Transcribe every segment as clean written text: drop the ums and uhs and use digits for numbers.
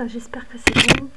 j'espère que c'est bon.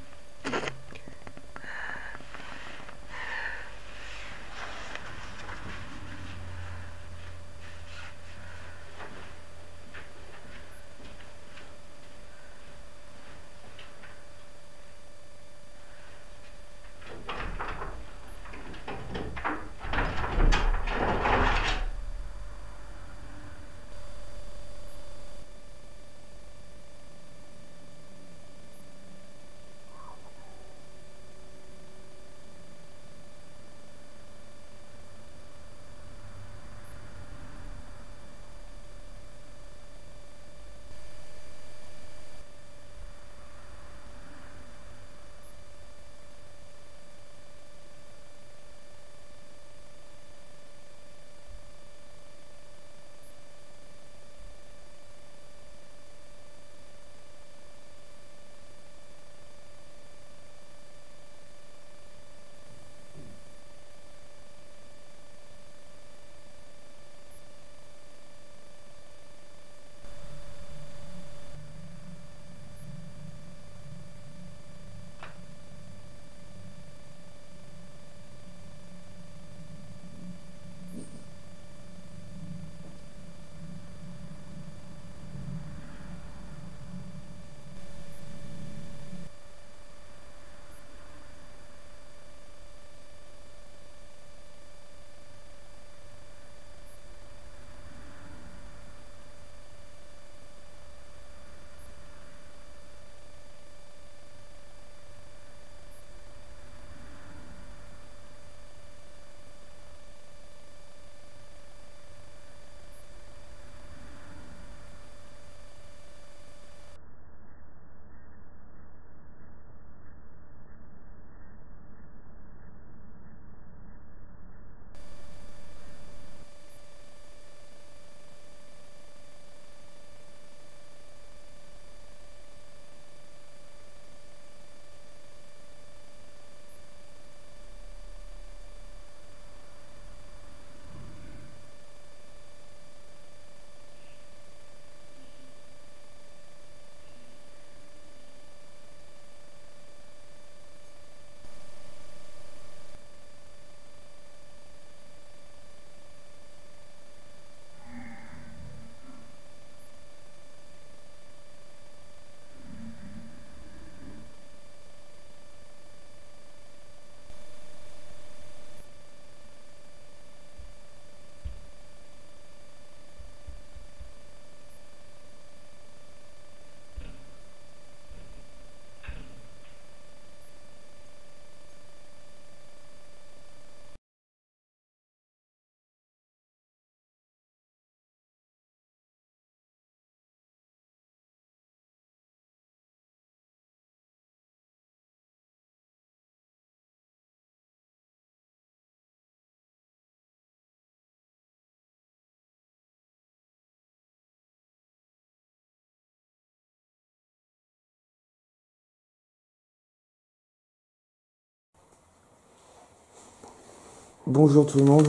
Bonjour tout le monde.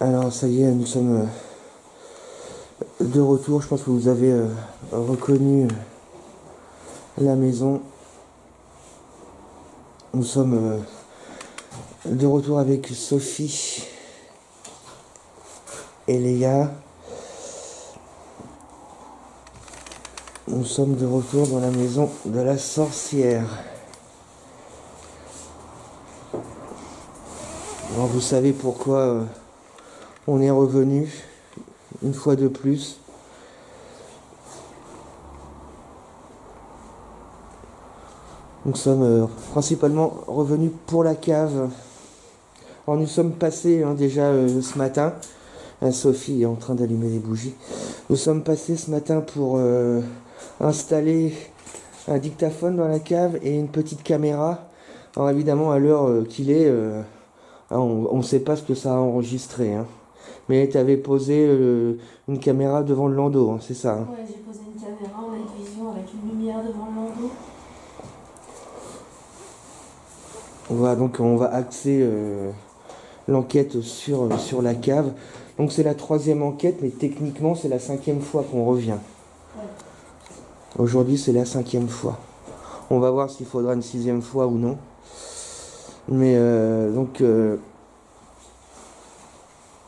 Alors ça y est, nous sommes de retour. Je pense que vous avez reconnu la maison. Nous sommes de retour avec Sophie et Léa. Nous sommes de retour dans la maison de la sorcière. Alors vous savez pourquoi on est revenu une fois de plus. Nous sommes principalement revenus pour la cave. Alors nous sommes passés déjà ce matin. Sophie est en train d'allumer les bougies. Nous sommes passés ce matin pour installer un dictaphone dans la cave et une petite caméra. Alors évidemment à l'heure qu'il est, on ne sait pas ce que ça a enregistré. Mais tu avais posé une caméra devant le landau, c'est ça. Ouais, j'ai posé une caméra en night vision avec une lumière devant le landau. Voilà, donc on va axer l'enquête sur la cave. Donc c'est la 3e enquête, mais techniquement c'est la 5e fois qu'on revient. Ouais. Aujourd'hui c'est la 5e fois. On va voir s'il faudra une 6e fois ou non. Mais donc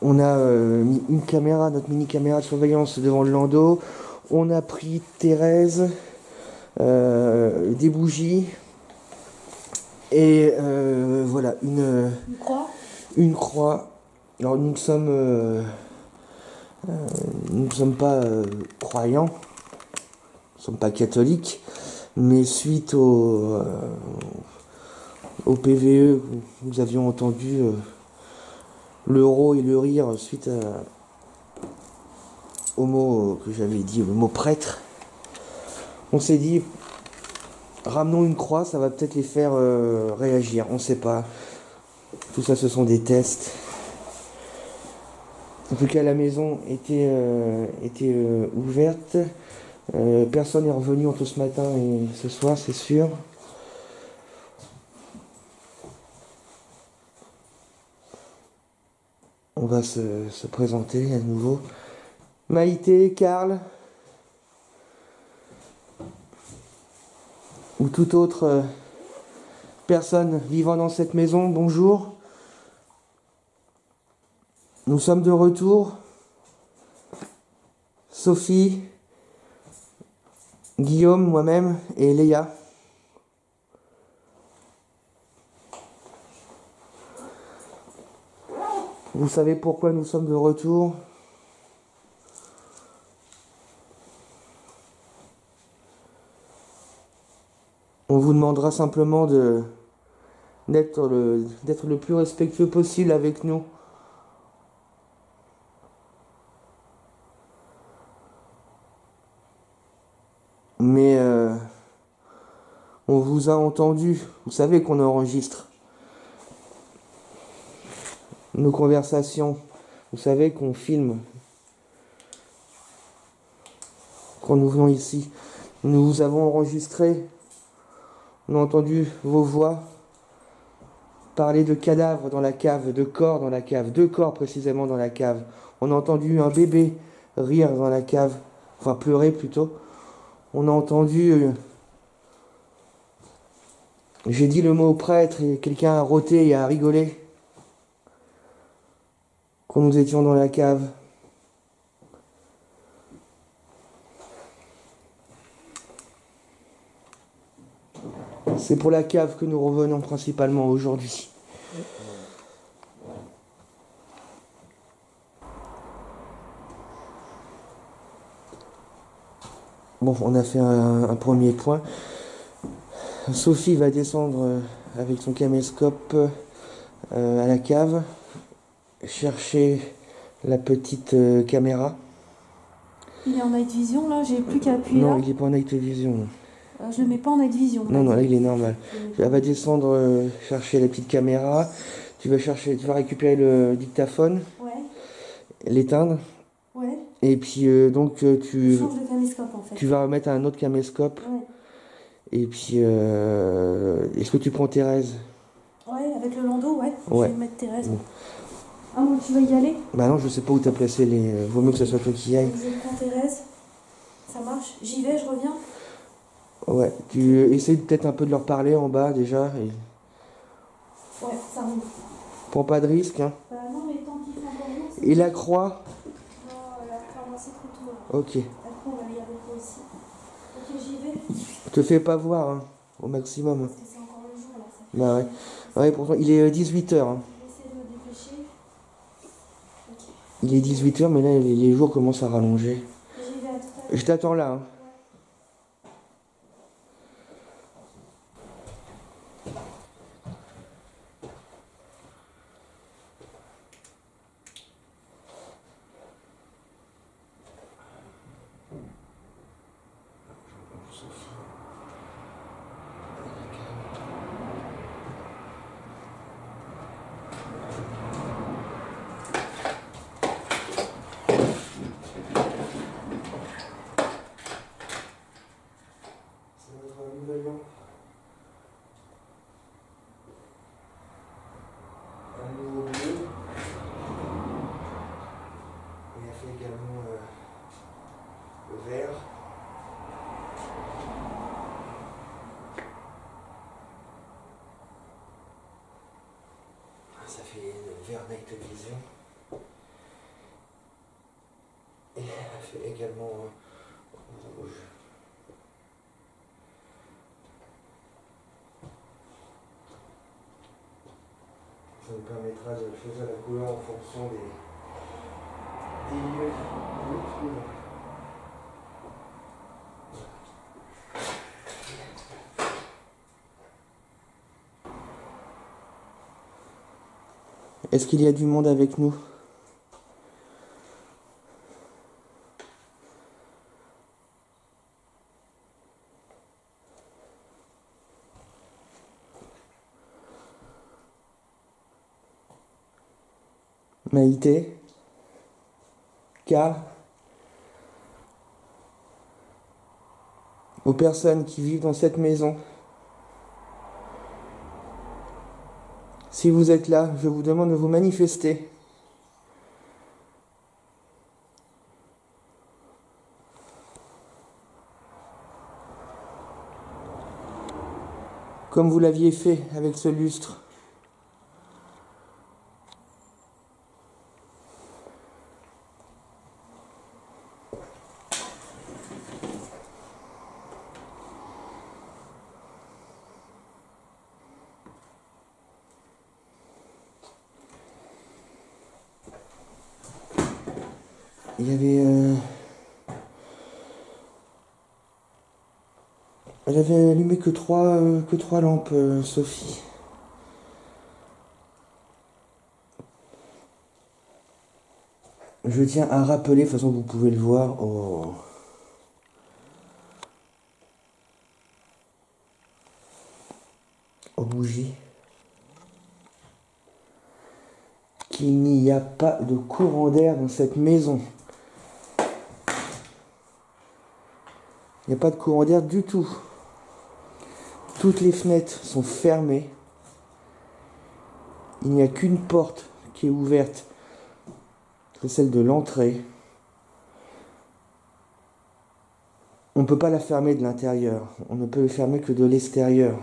on a une caméra, notre mini caméra de surveillance devant le landau. On a pris Thérèse, des bougies et voilà une croix. Une croix. Alors nous ne sommes pas croyants, nous ne sommes pas catholiques, mais suite au PVE, nous avions entendu l'euro et le rire suite au mot que j'avais dit, le mot prêtre. On s'est dit, ramenons une croix, ça va peut-être les faire réagir, on ne sait pas. Tout ça, ce sont des tests. En tout cas, la maison était ouverte. Personne n'est revenu entre ce matin et ce soir, c'est sûr. On va se présenter à nouveau. Maïté, Karl, ou toute autre personne vivant dans cette maison, bonjour. Nous sommes de retour. Sophie, Guillaume, moi-même et Léa. Vous savez pourquoi nous sommes de retour? On vous demandera simplement d'être le plus respectueux possible avec nous. Mais on vous a entendu. Vous savez qu'on enregistre nos conversations. Vous savez qu'on filme quand nous venons ici. Nous vous avons enregistré. On a entendu vos voix parler de cadavres dans la cave, de corps dans la cave, 2 corps précisément dans la cave. On a entendu un bébé rire dans la cave, enfin pleurer plutôt. On a entendu... j'ai dit le mot prêtre et quelqu'un a roté et a rigolé quand nous étions dans la cave. C'est pour la cave que nous revenons principalement aujourd'hui. Bon, on a fait un premier point. Sophie va descendre avec son caméscope à la cave, chercher la petite caméra. Il est en night vision là, j'ai plus qu'à appuyer là. Non, il n'est pas en night vision. Je le mets pas en night vision. Non, là il est normal. Elle va descendre chercher la petite caméra. Tu vas récupérer le dictaphone. Ouais. L'éteindre. Ouais. Et puis donc Je change de caméscope en fait. Tu vas remettre un autre caméscope. Ouais. Et puis est-ce que tu prends Thérèse? Ouais, avec le landau, ouais. Ouais. Je vais mettre Thérèse. Bon. Ah bon, tu vas y aller? Bah non, je sais pas où t'as placé les. Vaut mieux que ce soit toi qui y aille. Je prends Thérèse. Ça marche. J'y vais, je reviens. Ouais, tu essayes peut-être un peu de leur parler en bas déjà. Ouais, ça roule. Prends pas de risque, hein. Non, mais tant qu'il fait encore jour, Et la croix? Non, la croix, moi c'est trop tôt. Là. Ok. La croix, on va y aller aussi. Ok, j'y vais. Te fais pas voir, hein, au maximum. Parce que c'est encore le jour là. Ça fait bah ouais. Ouais, pourtant, il est 18h. Hein. Je vais essayer de me dépêcher. Okay. Il est 18h, mais là, les jours commencent à rallonger. J'y vais à tout à l'heure. Je t'attends là, hein. Un nouveau bleu. On a fait également le vert. Night Vision. Et elle fait également rouge. Ça nous permettra de choisir la couleur en fonction des lieux où nous nous trouvons. Est-ce qu'il y a du monde avec nous? Maïté, K, aux personnes qui vivent dans cette maison. Si vous êtes là, je vous demande de vous manifester. Comme vous l'aviez fait avec ce lustre. Il y avait... Elle avait allumé que trois lampes, Sophie. Je tiens à rappeler, de toute façon vous pouvez le voir, aux bougies, qu'il n'y a pas de courant d'air dans cette maison. Il n'y a pas de courant d'air du tout. Toutes les fenêtres sont fermées. Il n'y a qu'une porte qui est ouverte. C'est celle de l'entrée. On ne peut pas la fermer de l'intérieur. On ne peut la fermer que de l'extérieur.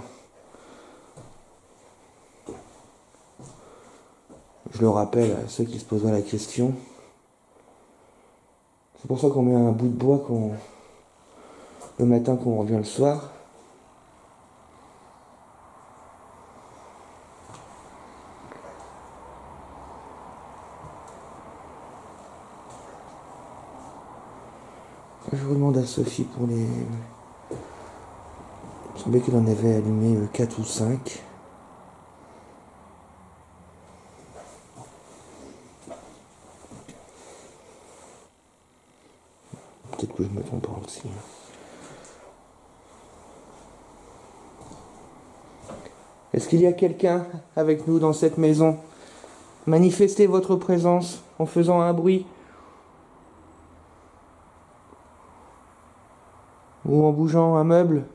Je le rappelle à ceux qui se poseraient la question. C'est pour ça qu'on met un bout de bois le matin qu'on revient le soir. Je vous demande à Sophie pour les... Il me semblait qu'elle en avait allumé 4 ou 5. Peut-être que je me trompe aussi. Est-ce qu'il y a quelqu'un avec nous dans cette maison? Manifestez votre présence en faisant un bruit ou en bougeant un meuble.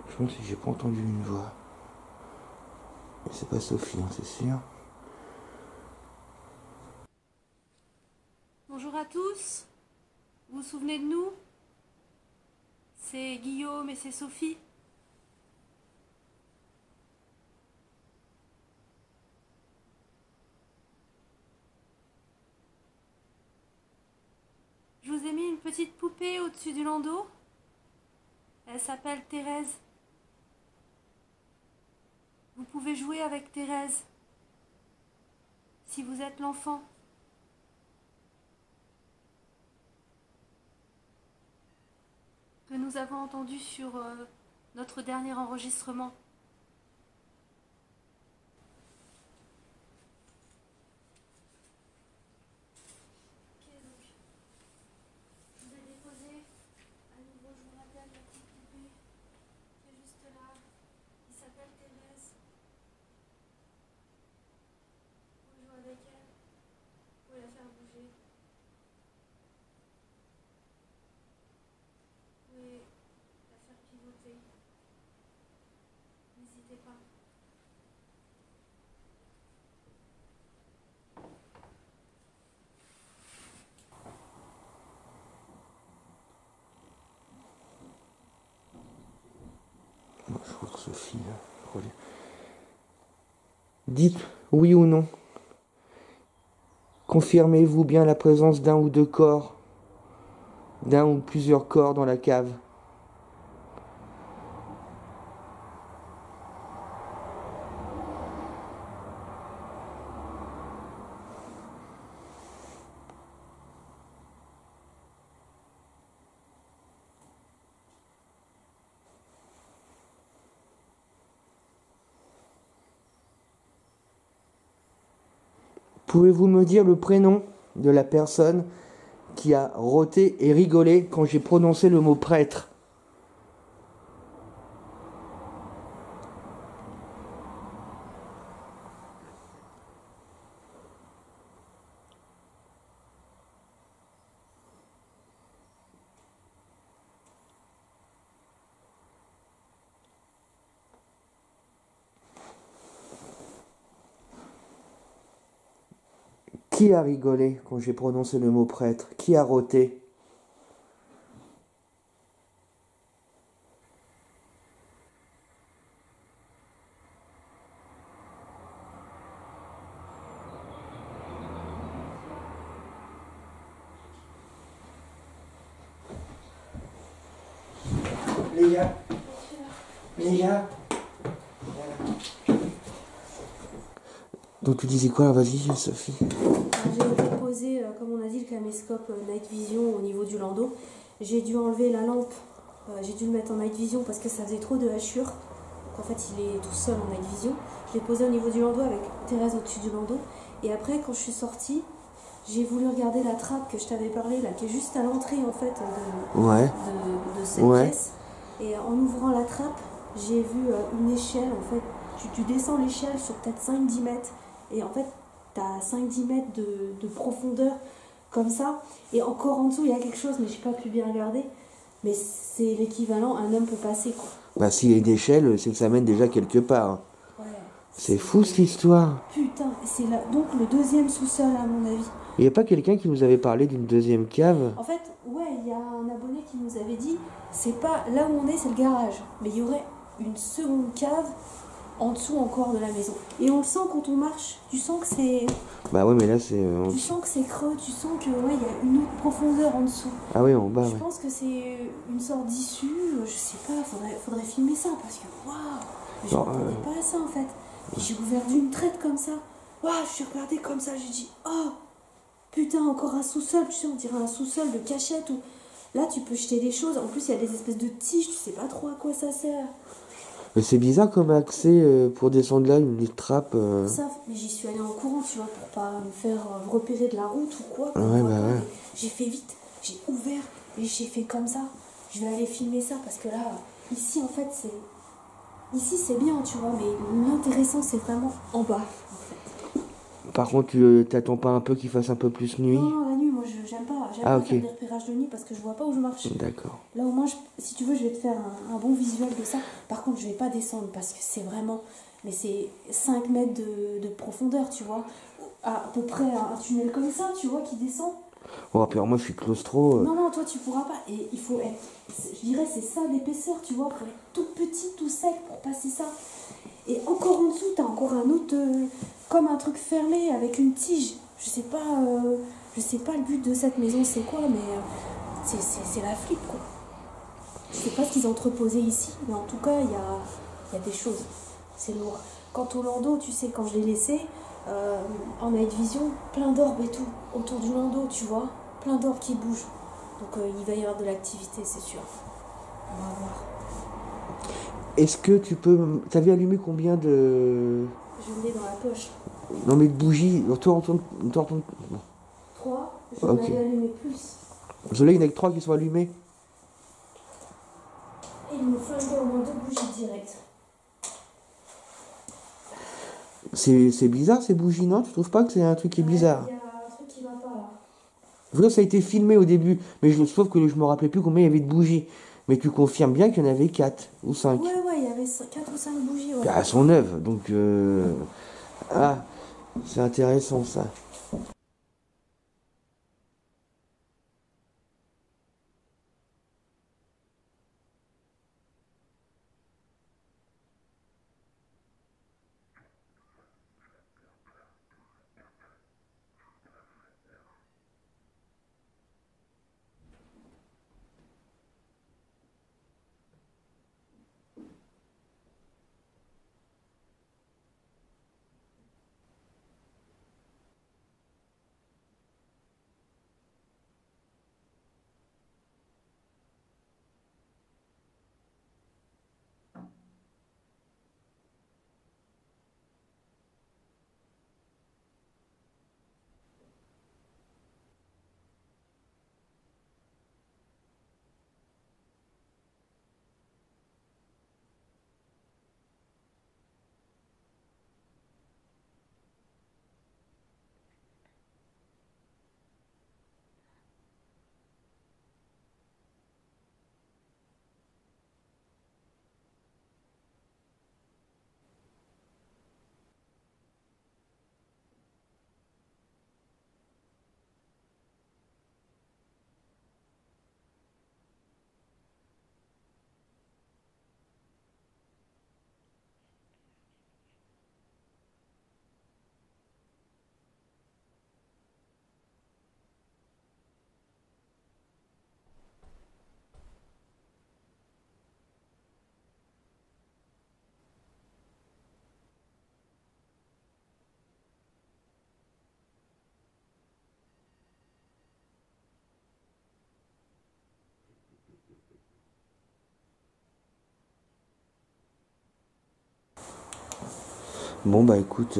Je pense que j'ai pas entendu une voix. Mais c'est pas Sophie, hein, c'est sûr. Bonjour à tous, vous vous souvenez de nous? C'est Guillaume et c'est Sophie. Je vous ai mis une petite poupée au-dessus du landau. Elle s'appelle Thérèse. Vous pouvez jouer avec Thérèse si vous êtes l'enfant. Que nous avons entendu sur notre dernier enregistrement. Ok, donc, je vous ai déposé. À nouveau, je vous rappelle la petite poupée qui est juste là, qui s'appelle Thérèse. Vous jouez avec elle, vous pouvez la faire bouger. Vous pouvez la faire pivoter. N'hésitez pas. Moi, je crois que Sophie. Dites oui ou non. Confirmez-vous bien la présence d'un ou deux corps, d'un ou plusieurs corps dans la cave. Pouvez-vous me dire le prénom de la personne qui a roté et rigolé quand j'ai prononcé le mot prêtre? Qui a rigolé quand j'ai prononcé le mot prêtre? Qui a roté? Léa. Léa. Donc tu disais quoi? Vas-y, Sophie. J'ai déposé, comme on a dit, le caméscope Night Vision au niveau du landau. J'ai dû enlever la lampe, j'ai dû le mettre en Night Vision parce que ça faisait trop de hachures. Donc en fait, il est tout seul en Night Vision. Je l'ai posé au niveau du landau avec Thérèse au-dessus du landau. Et après, quand je suis sortie, j'ai voulu regarder la trappe que je t'avais parlé, là, qui est juste à l'entrée en fait de cette pièce. Et en ouvrant la trappe, j'ai vu une échelle en fait. Tu descends l'échelle sur peut-être 5-10 mètres. Et en fait, tu as 5-10 mètres de profondeur comme ça. Et encore en dessous, il y a quelque chose, mais j'ai pas pu bien regarder. Mais c'est l'équivalent, un homme peut passer quoi. Bah s'il y a une échelle, c'est que ça mène déjà quelque part. Ouais. C'est fou cette histoire. Putain, c'est là. Donc le deuxième sous-sol à mon avis. Il n'y a pas quelqu'un qui nous avait parlé d'une deuxième cave? En fait, ouais, il y a un abonné qui nous avait dit, c'est pas là où on est, c'est le garage. Mais il y aurait une seconde cave en dessous encore de la maison. Et on le sent quand on marche. Tu sens que c'est... Bah ouais, mais là c'est... Tu sens que c'est creux, tu sens que ouais, il y a une autre profondeur en dessous. Ah oui, en bas, Je pense que c'est une sorte d'issue, je sais pas, faudrait filmer ça parce que waouh, je m'attendais pas à ça en fait. J'ai ouvert d'une traite comme ça. Waouh, je suis regardée comme ça, j'ai dit oh putain, encore un sous-sol, tu sais, on dirait un sous-sol de cachette où là tu peux jeter des choses. En plus, il y a des espèces de tiges, tu sais pas trop à quoi ça sert. Mais c'est bizarre comme accès pour descendre là, une trappe. Ça, mais j'y suis allée en courant, tu vois, pour pas me faire repérer de la route ou quoi. Ouais, bah ouais. J'ai fait vite, j'ai ouvert et j'ai fait comme ça. Je vais aller filmer ça parce que là, ici en fait, c'est. Ici c'est bien, tu vois, mais l'intéressant c'est vraiment en bas, en fait. Par contre, tu t'attends pas un peu qu'il fasse un peu plus nuit? Non, la nuit, moi j'aime pas. J'aime pas faire des repérages de nuit parce que je vois pas où je marche. D'accord. Là au moins, si tu veux, je vais te faire un bon visuel de ça. Par contre, je vais pas descendre parce que c'est vraiment. Mais c'est 5 mètres de profondeur, tu vois. À peu près un tunnel comme ça, tu vois, qui descend. Oh, puis alors moi je suis claustro. Non, toi tu pourras pas. Et il faut être. Je dirais c'est ça l'épaisseur, tu vois, pour être tout petit, tout sec pour passer ça. Et encore en dessous, t'as encore un autre. Comme un truc fermé avec une tige. Je sais pas le but de cette maison c'est quoi, mais c'est la flippe quoi. Je sais pas ce qu'ils ont entreposé ici, mais en tout cas il y a des choses. C'est lourd. Quant au landau, tu sais, quand je l'ai laissé, en night vision, plein d'orbes et tout, autour du landau, tu vois, plein d'orbes qui bougent. Donc il va y avoir de l'activité, c'est sûr. On va voir. Est-ce que tu peux... T'avais allumé combien de... Je l'ai dans la poche. Non mais de bougies, retourne... 3, je Ok. vais allumer plus. Là, il y en a que 3 qui sont allumés. Et il me fallait au moins 2 bougies directes. C'est bizarre ces bougies, non? Tu trouves pas que c'est un truc qui est bizarre? Il y a un truc qui va pas là. Voilà, ça a été filmé au début, mais sauf que je me rappelais plus combien il y avait de bougies. Mais tu confirmes bien qu'il y en avait 4 ou 5. Ouais, il y avait 4 ou 5 bougies. Ouais. Elles sont neuves, donc... Ah, c'est intéressant ça. Bon bah écoute,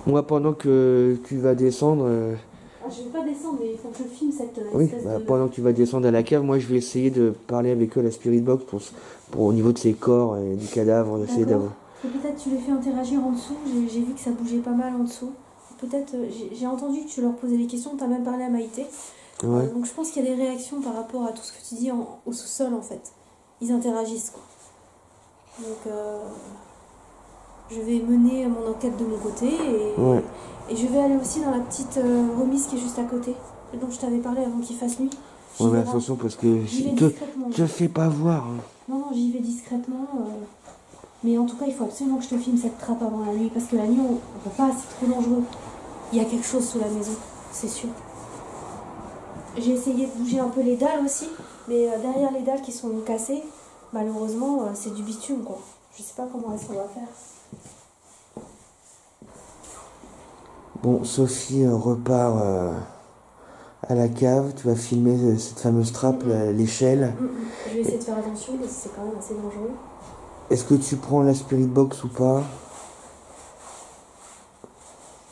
moi pendant que tu vas descendre, Ah, je vais pas descendre, mais il faut que je filme cette oui, espèce bah, de... pendant que tu vas descendre à la cave, moi je vais essayer de parler avec eux à la Spirit Box pour au niveau de ces corps et du cadavre, essayer D'accord. d'avoir. Et peut-être tu les fais interagir en dessous, j'ai vu que ça bougeait pas mal en dessous. Peut-être, j'ai entendu que tu leur posais des questions, tu as même parlé à Maïté. Ouais. Donc je pense qu'il y a des réactions par rapport à tout ce que tu dis au sous-sol en fait. Ils interagissent quoi. Donc je vais mener mon enquête de mon côté Ouais. et je vais aller aussi dans la petite remise qui est juste à côté, dont je t'avais parlé avant qu'il fasse nuit. Ouais, mais J'y vais attention parce que j'y vais te discrètement. fais pas voir. Hein. Non, non, j'y vais discrètement. Mais en tout cas, il faut absolument que je te filme cette trappe avant la nuit, parce que la nuit, on peut pas, c'est trop dangereux. Il y a quelque chose sous la maison, c'est sûr. J'ai essayé de bouger un peu les dalles aussi, mais derrière les dalles qui sont cassées, malheureusement, c'est du bitume, quoi. Je sais pas comment est-ce qu'on va faire. Bon, Sophie repart à la cave. Tu vas filmer cette fameuse trappe, l'échelle. Je vais essayer de faire attention, parce que c'est quand même assez dangereux. Est-ce que tu prends la Spirit Box ou pas?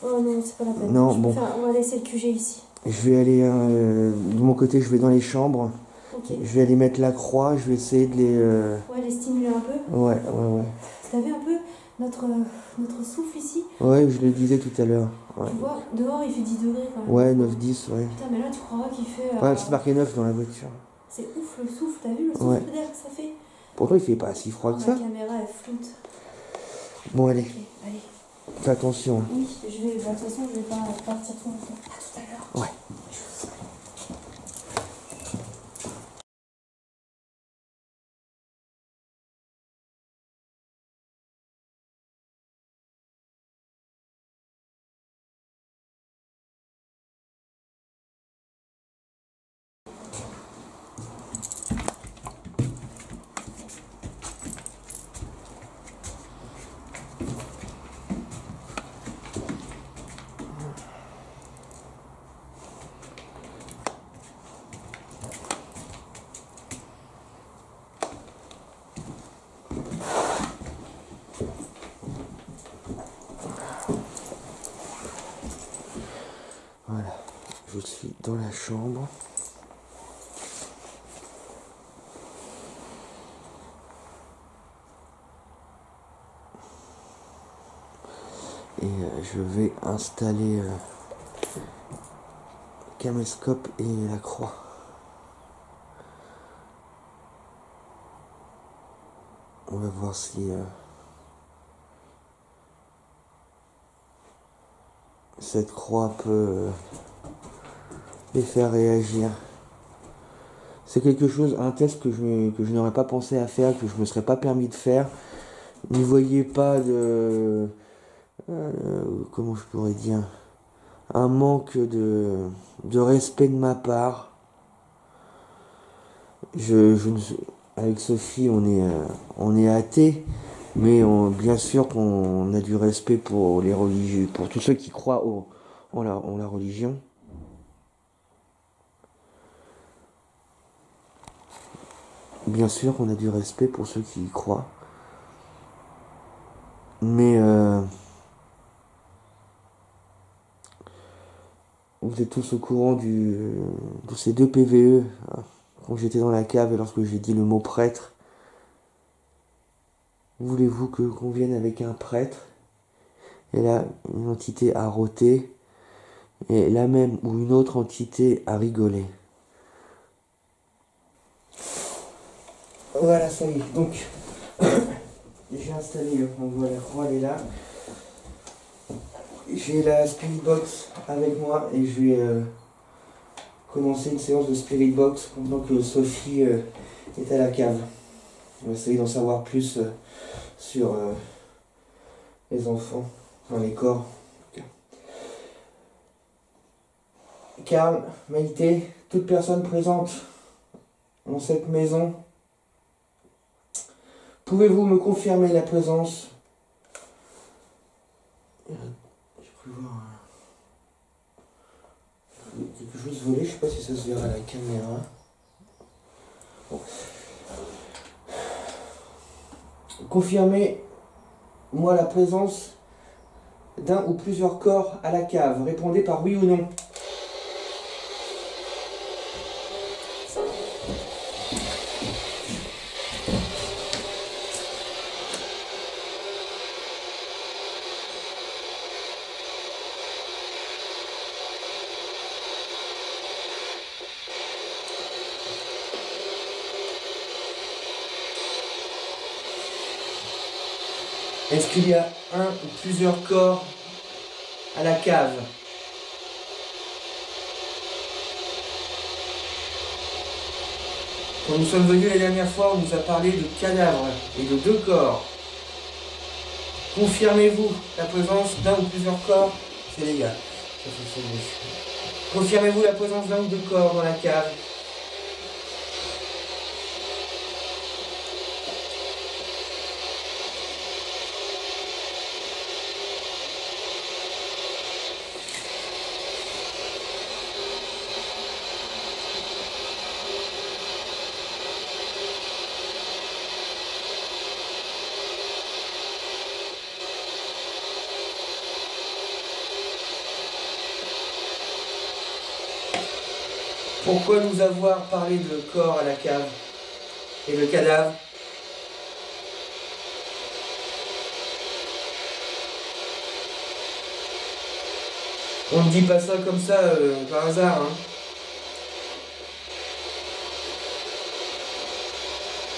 Oh non, c'est pas la peine. Non, bon. On va laisser le QG ici. Je vais aller, de mon côté, je vais dans les chambres. Ok. Je vais aller mettre la croix, je vais essayer de les... Ouais, les stimuler un peu. Ouais. T'as vu un peu notre souffle ici? Ouais, je le disais tout à l'heure. Ouais, Tu vois, dehors il fait 10 degrés quand même. ouais 9-10, ouais. Putain, mais là tu croiras qu'il fait... Ouais, c'est marqué 9 dans la voiture. C'est ouf le souffle, t'as vu le souffle Ouais. d'air que ça fait? Pourtant, il fait pas si froid que La ça. caméra elle floute. Bon, allez, Ok, allez. fais attention. Oui, je vais... bah, de toute façon, je vais pas partir trop longtemps. À tout à l'heure. Ouais. Voilà, je suis dans la chambre. Et je vais installer le caméscope et la croix. On va voir si cette croix peut les faire réagir. C'est quelque chose, un test que je n'aurais pas pensé à faire, que je me serais pas permis de faire. N'y voyez pas de... comment je pourrais dire, un manque de respect de ma part. Avec Sophie, on est athée, mais bien sûr qu'on a du respect pour les religieux, pour tous ceux qui croient en la religion. Bien sûr qu'on a du respect pour ceux qui y croient. Mais vous êtes tous au courant de ces deux PVE, hein, quand j'étais dans la cave et lorsque j'ai dit le mot prêtre. Voulez-vous qu'on vienne avec un prêtre? Et là, une entité a roté, et la même ou une autre entité a rigolé. Voilà, ça y est. Donc, j'ai installé, on voit la croix, elle est là. J'ai la Spirit Box avec moi et je vais commencer une séance de Spirit Box pendant que Sophie est à la cave. On va essayer d'en savoir plus sur les enfants, enfin les corps. Karl, Maïté, toute personne présente dans cette maison, pouvez-vous me confirmer la présence? J'ai cru voir quelque chose voler, je sais pas si ça se verra à la caméra. Bon. Confirmez moi la présence d'un ou plusieurs corps à la cave? Répondez par oui ou non. Est-ce qu'il y a un ou plusieurs corps à la cave? Quand nous sommes venus la dernière fois, on nous a parlé de cadavres et de 2 corps. Confirmez-vous la présence d'un ou plusieurs corps? C'est les gars. Confirmez-vous la présence d'un ou 2 corps dans la cave? Pourquoi nous avoir parlé de corps à la cave et de cadavre? On ne dit pas ça comme ça par hasard. Hein.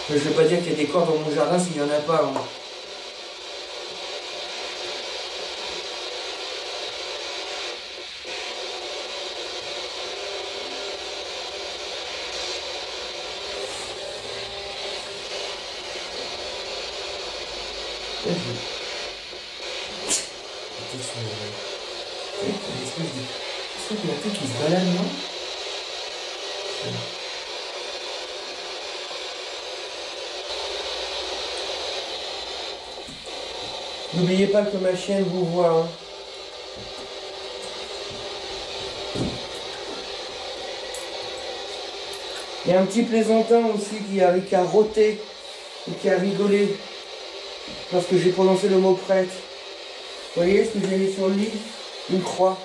Je ne vais pas dire qu'il y a des corps dans mon jardin s'il n'y en a pas. Hein. Est-ce qu'il y a un truc qui se balade, non? N'oubliez pas que ma chienne vous voit. Hein. Il y a un petit plaisantin aussi qui a roté et qui a rigolé lorsque j'ai prononcé le mot prêtre. Vous voyez ce que j'ai mis sur le lit? Une croix.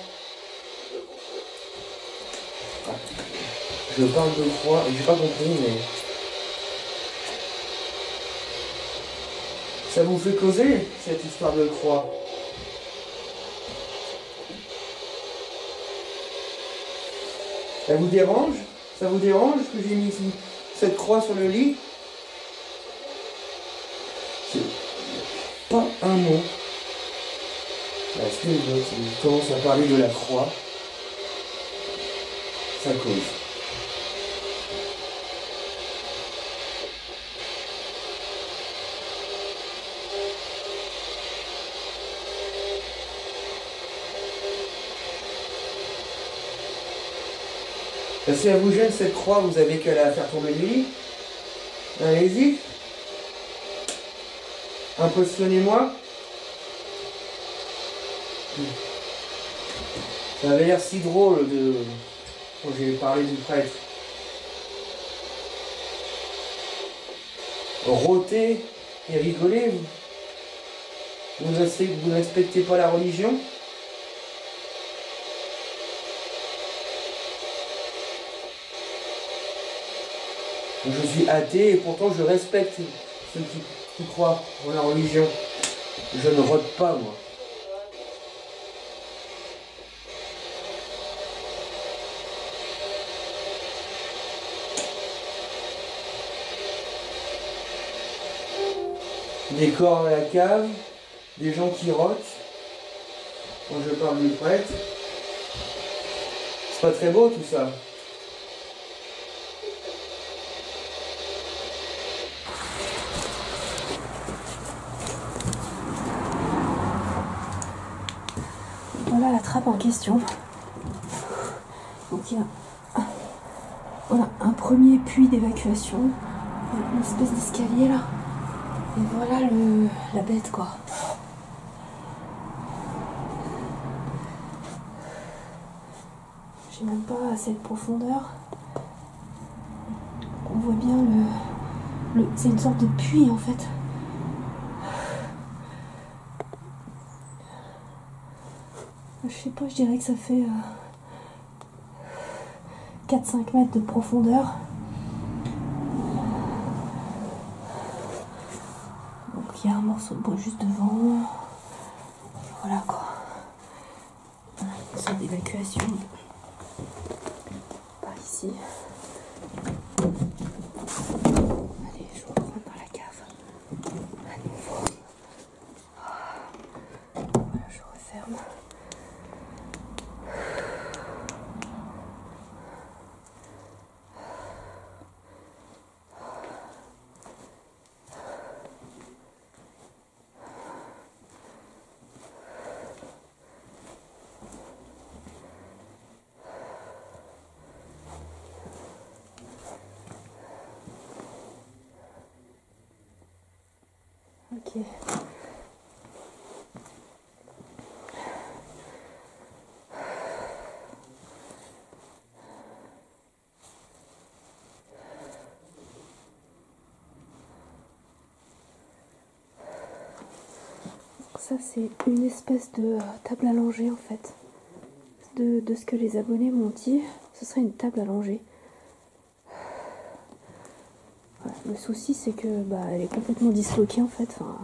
Je parle de croix et j'ai pas compris, mais ça vous fait causer cette histoire de croix? Ça vous dérange? Ça vous dérange que j'ai mis cette croix sur le lit? C'est pas un mot. Parce que je commence à parler de la croix, ça cause. Si elle vous gêne cette croix, vous avez qu'à la faire tomber du lit. Allez-y. Impressionnez-moi. Ça avait l'air si drôle quand j'ai parlé du prêtre. Rôter et rigoler. Vous ne respectez pas la religion? Je suis athée et pourtant je respecte ceux qui croient en la religion. Je ne rôte pas, moi. Des corps à la cave, des gens qui rotent, quand je parle du prêtre. C'est pas très beau tout ça. Voilà la trappe en question. Donc il y a voilà, un premier puits d'évacuation, une espèce d'escalier là. Et voilà la bête quoi. J'ai même pas assez de profondeur. On voit bien c'est une sorte de puits en fait. Je sais pas, je dirais que ça fait 4-5 mètres de profondeur. Donc il y a un morceau de bois juste devant. Voilà quoi. Une sorte d'évacuation par ici. Allez, je reprends dans la cave. À nouveau. Voilà, je referme. Ok. Ça c'est une espèce de table allongée en fait. De ce que les abonnés m'ont dit, ce serait une table allongée. Voilà. Le souci c'est que elle est complètement disloquée en fait. Enfin,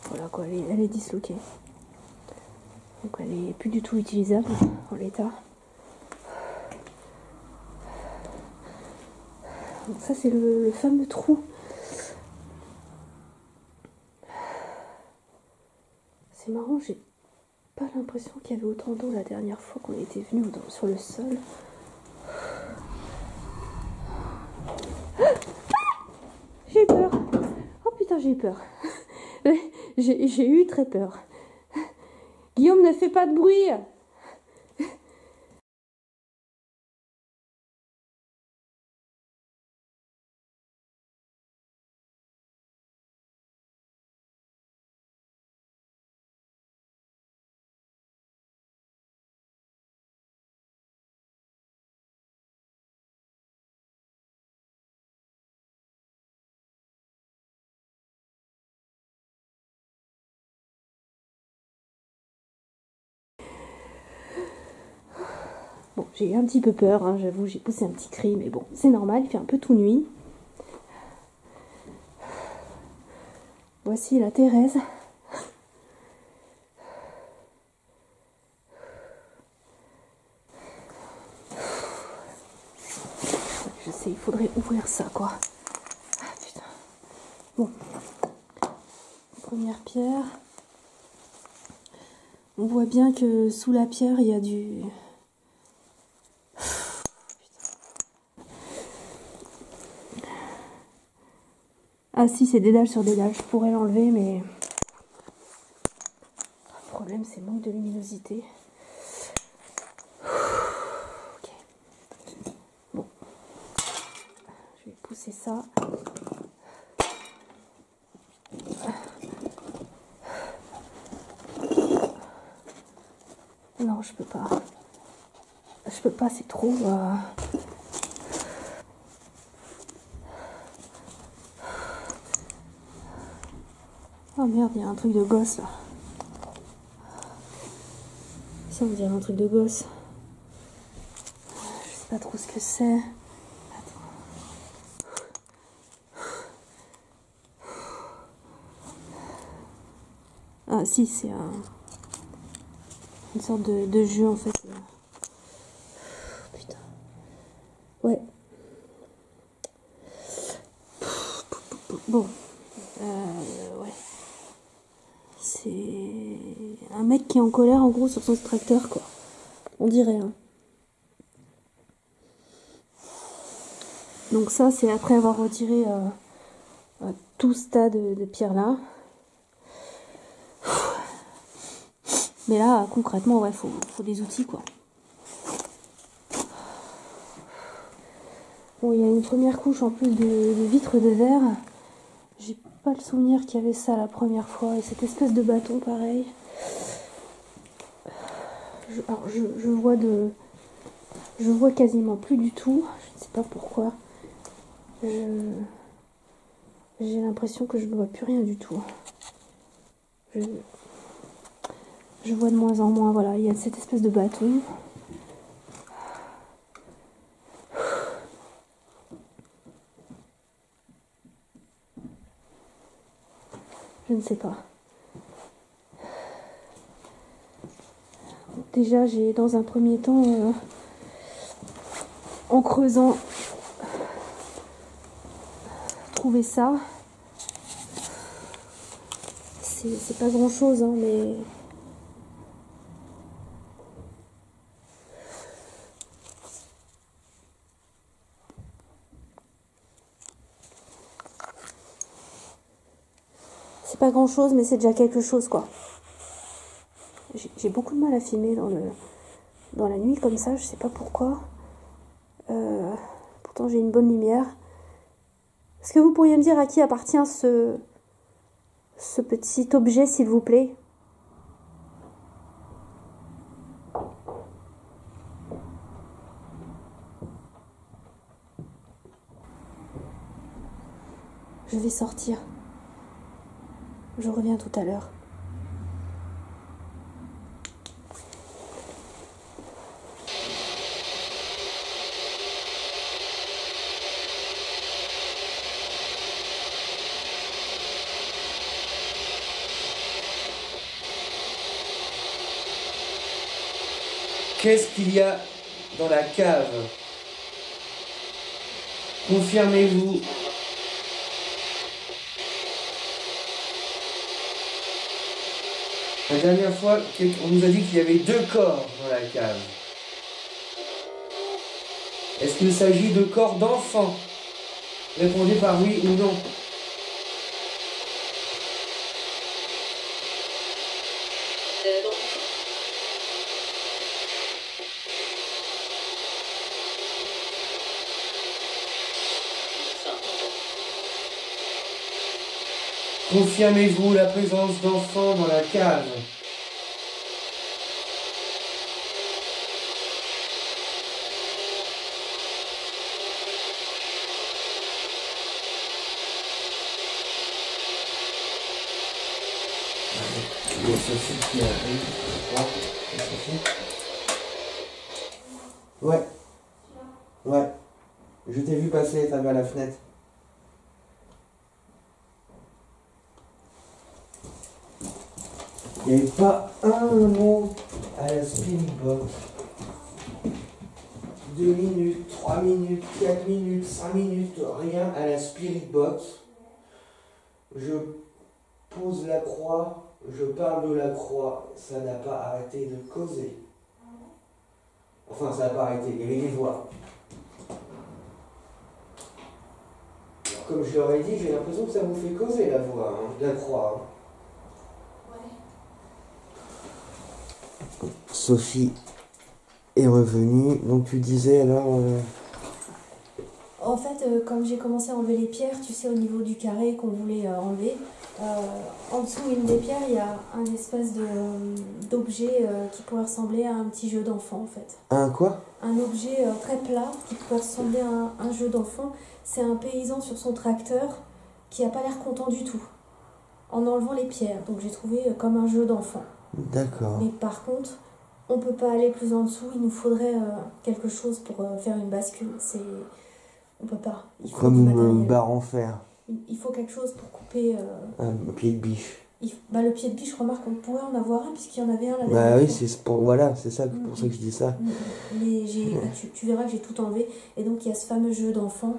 voilà quoi, elle est disloquée. Donc elle est plus du tout utilisable en l'état. Donc ça c'est le fameux trou. C'est marrant, j'ai pas l'impression qu'il y avait autant d'eau la dernière fois qu'on était venu sur le sol. J'ai eu peur. Oh putain, j'ai eu peur. J'ai eu très peur. Guillaume, ne fais pas de bruit. Bon, j'ai eu un petit peu peur, hein, j'avoue, j'ai poussé un petit cri, mais bon, c'est normal, il fait un peu tout nuit. Voici la Thérèse. Je sais, il faudrait ouvrir ça, quoi. Ah, putain. Bon. Première pierre. On voit bien que sous la pierre, il y a du... Ah si, c'est des dalles sur des dalles. Je pourrais l'enlever, mais... Le problème, c'est le manque de luminosité. Ok. Bon. Je vais pousser ça. Non, je peux pas. Je peux pas, c'est trop... Oh merde, il y a un truc de gosse là. Ça, on dirait un truc de gosse. Je sais pas trop ce que c'est. Ah si, c'est une sorte de jus en fait. Putain. Ouais. Bon. Ouais. C'est un mec qui est en colère en gros sur son tracteur quoi. On dirait. Hein. Donc ça c'est après avoir retiré tout ce tas de pierres là. Mais là concrètement ouais faut des outils quoi. Bon il y a une première couche en plus de vitres de verre. J'ai pas le souvenir qu'il y avait ça la première fois. Et cette espèce de bâton pareil. Je vois quasiment plus du tout. Je ne sais pas pourquoi. J'ai l'impression que je ne vois plus rien du tout. Je vois de moins en moins, voilà, il y a cette espèce de bâton. Je ne sais pas. Déjà, j'ai dans un premier temps, en creusant, trouvé ça. C'est pas grand chose, hein, mais c'est pas grand chose, mais c'est déjà quelque chose, quoi. J'ai beaucoup de mal à filmer dans la nuit comme ça, je sais pas pourquoi. Pourtant j'ai une bonne lumière. Est-ce que vous pourriez me dire à qui appartient ce petit objet, s'il vous plaît? Je vais sortir. Je reviens tout à l'heure. Qu'est-ce qu'il y a dans la cave? Confirmez-vous. La dernière fois, on nous a dit qu'il y avait 2 corps dans la cave. Est-ce qu'il s'agit de corps d'enfants? Répondez par oui ou non. Confirmez-vous la présence d'enfants dans la cave? Il y a Sophie qui arrive. Sophie. Ouais. Ouais. Je t'ai vu passer à travers la fenêtre. Il n'y avait pas un mot à la spirit box. 2 minutes, 3 minutes, 4 minutes, 5 minutes, rien à la spirit box. Je pose la croix, je parle de la croix, ça n'a pas arrêté de causer. Enfin, ça n'a pas arrêté, il y avait des voix. Alors, comme je leur ai dit, j'ai l'impression que ça vous fait causer la voix, hein, la croix. Hein. Sophie est revenue, donc tu disais alors... En fait, comme j'ai commencé à enlever les pierres, tu sais, au niveau du carré qu'on voulait enlever, en dessous une des pierres, il y a un espèce d'objet qui pourrait ressembler à un petit jeu d'enfant, en fait. Un quoi? Un objet très plat qui pourrait ressembler à un jeu d'enfant. C'est un paysan sur son tracteur qui n'a pas l'air content du tout, en enlevant les pierres. Donc j'ai trouvé comme un jeu d'enfant. D'accord. Mais par contre, on peut pas aller plus en dessous, il nous faudrait quelque chose pour faire une bascule. On peut pas. Il faut comme du une matériel. barre en fer. Il faut quelque chose pour couper. Un pied de biche. Le pied de biche, remarque, on pourrait en avoir un puisqu'il y en avait un là. Bah oui, c'est pour voilà, c'est ça pour ça que je dis ça. Mais tu verras que j'ai tout enlevé. Et donc il y a ce fameux jeu d'enfant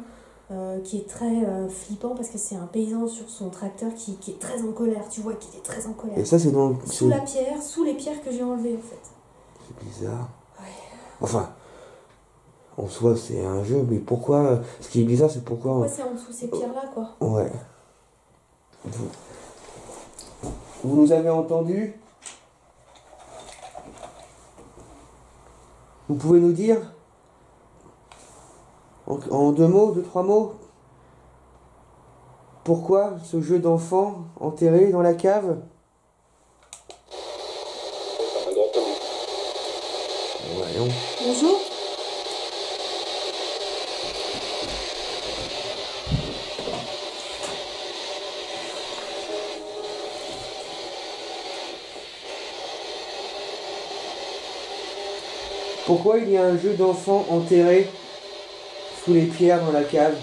qui est très flippant parce que c'est un paysan sur son tracteur qui est très en colère. Tu vois qu'il est très en colère. Et ça c'est dans sous la pierre, sous les pierres que j'ai enlevées en fait. C'est bizarre. Ouais. Enfin, en soi c'est un jeu, mais pourquoi? Ce qui est bizarre c'est pourquoi. Pourquoi c'est en dessous ces pierres là quoi. Ouais. Vous nous avez entendu? Vous pouvez nous dire en 2 mots, 2, 3 mots, pourquoi ce jeu d'enfant enterré dans la cave? Voyons. Bonjour. Pourquoi il y a un jeu d'enfant enterré sous les pierres dans la cave?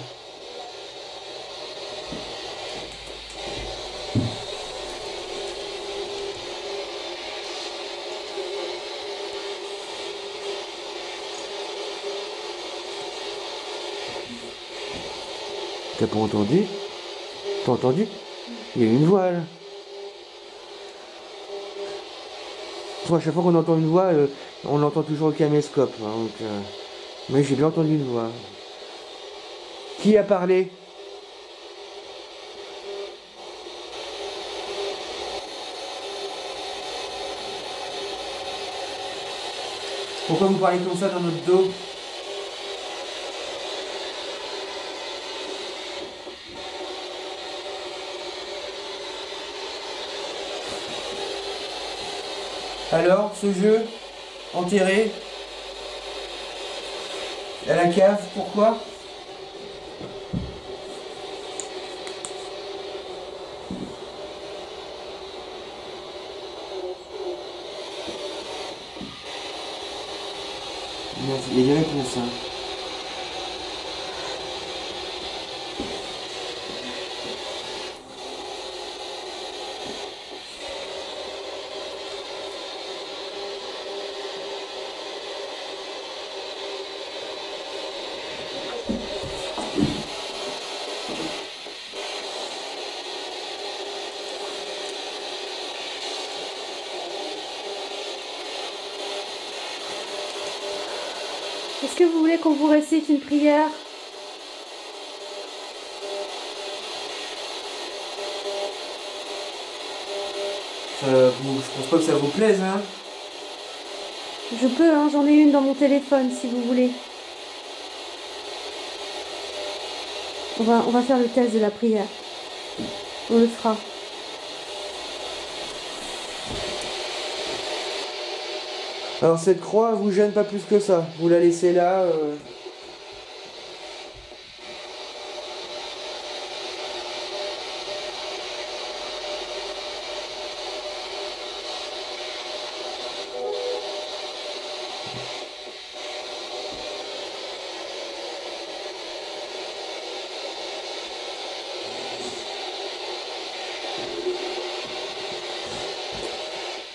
T'as pas entendu? T'as entendu? Il y a une voix là. À chaque fois qu'on entend une voix, on l'entend toujours au caméscope. Hein, donc, mais j'ai bien entendu une voix. Qui a parlé? Pourquoi vous parlez comme ça dans notre dos? Alors, ce jeu, enterré, à la cave, pourquoi? Il y a des réponses, hein. Est-ce que vous voulez qu'on vous récite une prière? Je pense pas que ça vous plaise, hein. Je peux, hein, j'en ai une dans mon téléphone si vous voulez. On va faire le test de la prière. On le fera. Alors cette croix vous gêne pas plus que ça. Vous la laissez là.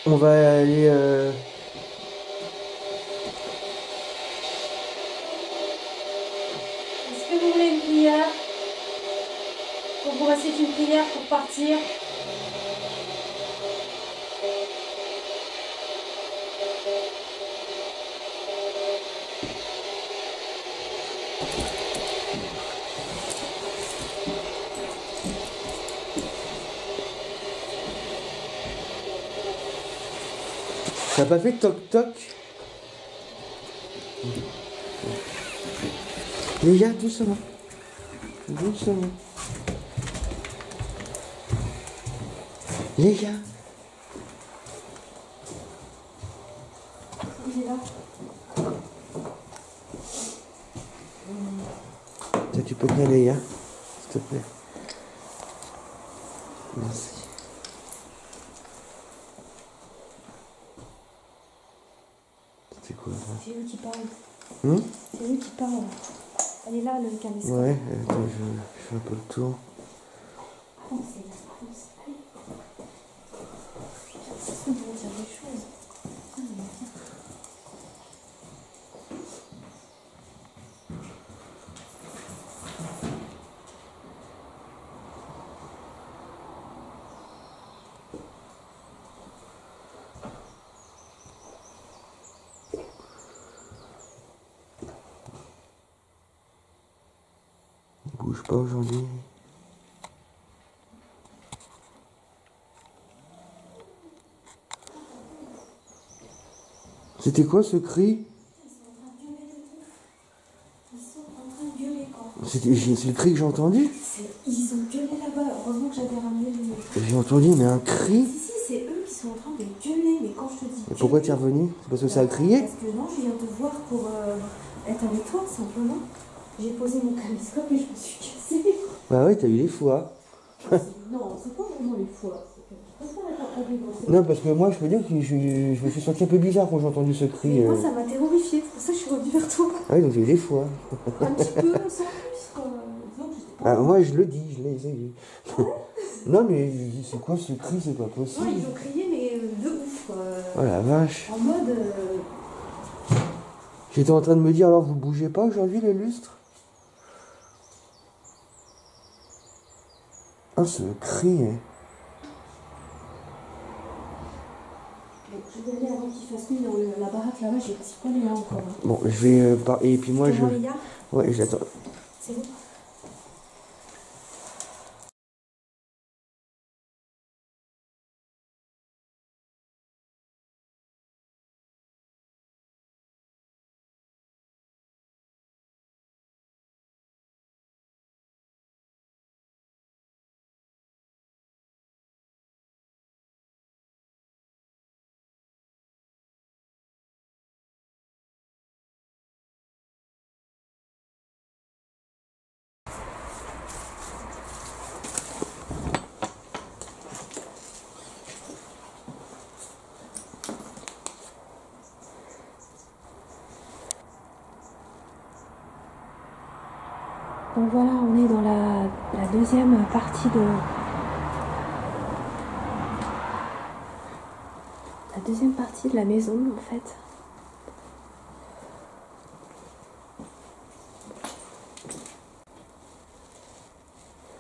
On va aller... Est-ce que vous voulez une prière? Qu'on vous récite une prière pour partir? Ça n'a pas fait toc-toc? Les gars, doucement. Doucement. Les gars. Il est là. Tiens, tu peux bien les gars, s'il te plaît. Merci. C'est quoi ça? C'est eux qui parlent. Hmm? C'est eux qui parlent. Elle est là, le caméscope. Ouais, attends, je fais un peu le tour. Oh, c'est la France. Allez. On va dire des choses. Ah, mais viens. Il bouge pas aujourd'hui. C'était quoi ce cri? Ils sont en train de gueuler quoi. C'est le cri que j'ai entendu? Ils ont gueulé là-bas. Heureusement que j'avais ramené le... J'ai entendu, mais un cri? Si, c'est eux qui sont en train de gueuler. Mais quand je te dis... Et pourquoi t'es revenu? C'est parce que ça a crié? Parce que non, je viens te voir pour être avec toi, simplement. J'ai posé mon caméscope et je me suis cassée. Bah ouais, t'as eu les fois. Non, c'est pas vraiment les fois. Je préfère être avec pensé. Non, parce que moi, je peux dire que je me suis senti un peu bizarre quand j'ai entendu ce cri. Mais moi, ça m'a terrifiée. C'est pour ça que je suis revenue vers toi. Ah oui, donc j'ai eu des fois. Un petit peu, sans plus, quoi. Disons que j'étais pas- Ah, moi, je le dis, je l'ai essayé. Non, mais c'est quoi ce cri? C'est pas possible. Ouais, ils ont crié, mais de ouf, quoi. Oh la vache. En mode. J'étais en train de me dire, alors vous bougez pas aujourd'hui les lustres? Ah, ce cri, hein. Bon, je vais aller avant qu'il fasse nuit dans la baraque là-bas, j'ai petit poil là encore. Hein. Bon, je vais et puis moi Tu je. vois les gars? Ouais, j'attends. C'est bon. Donc voilà, on est dans la deuxième partie de. La deuxième partie de la maison en fait.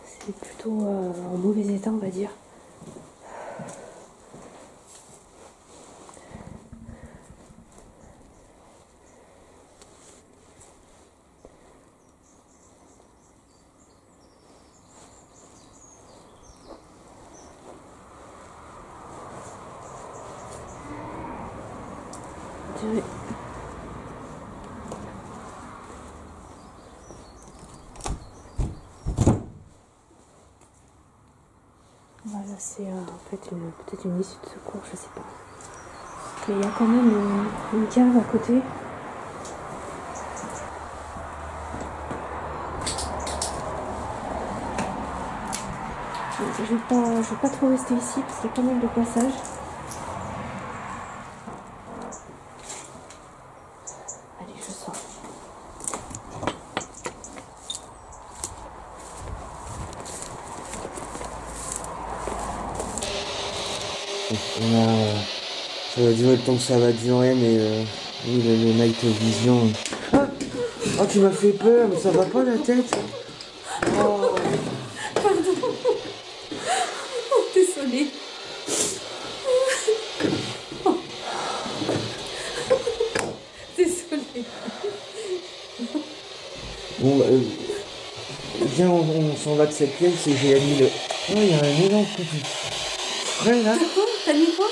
C'est plutôt en mauvais état on va dire. Je dirais- Voilà, c'est en fait peut-être une issue de secours, je sais pas. Mais il y a quand même une cave à côté. Je vais pas trop rester ici parce qu'il y a pas mal de passages. Allez, je sors. Ça va durer le temps que ça va durer, mais oui, le night vision. Ah, oh, tu m'as fait peur, mais ça va pas la tête. Oh. Pardon. Désolée. Désolée. Bon, viens, on s'en va de cette pièce et j'ai mis le. Oh, il y a un énorme coup de frais là. T'as quoi? T'as mis quoi?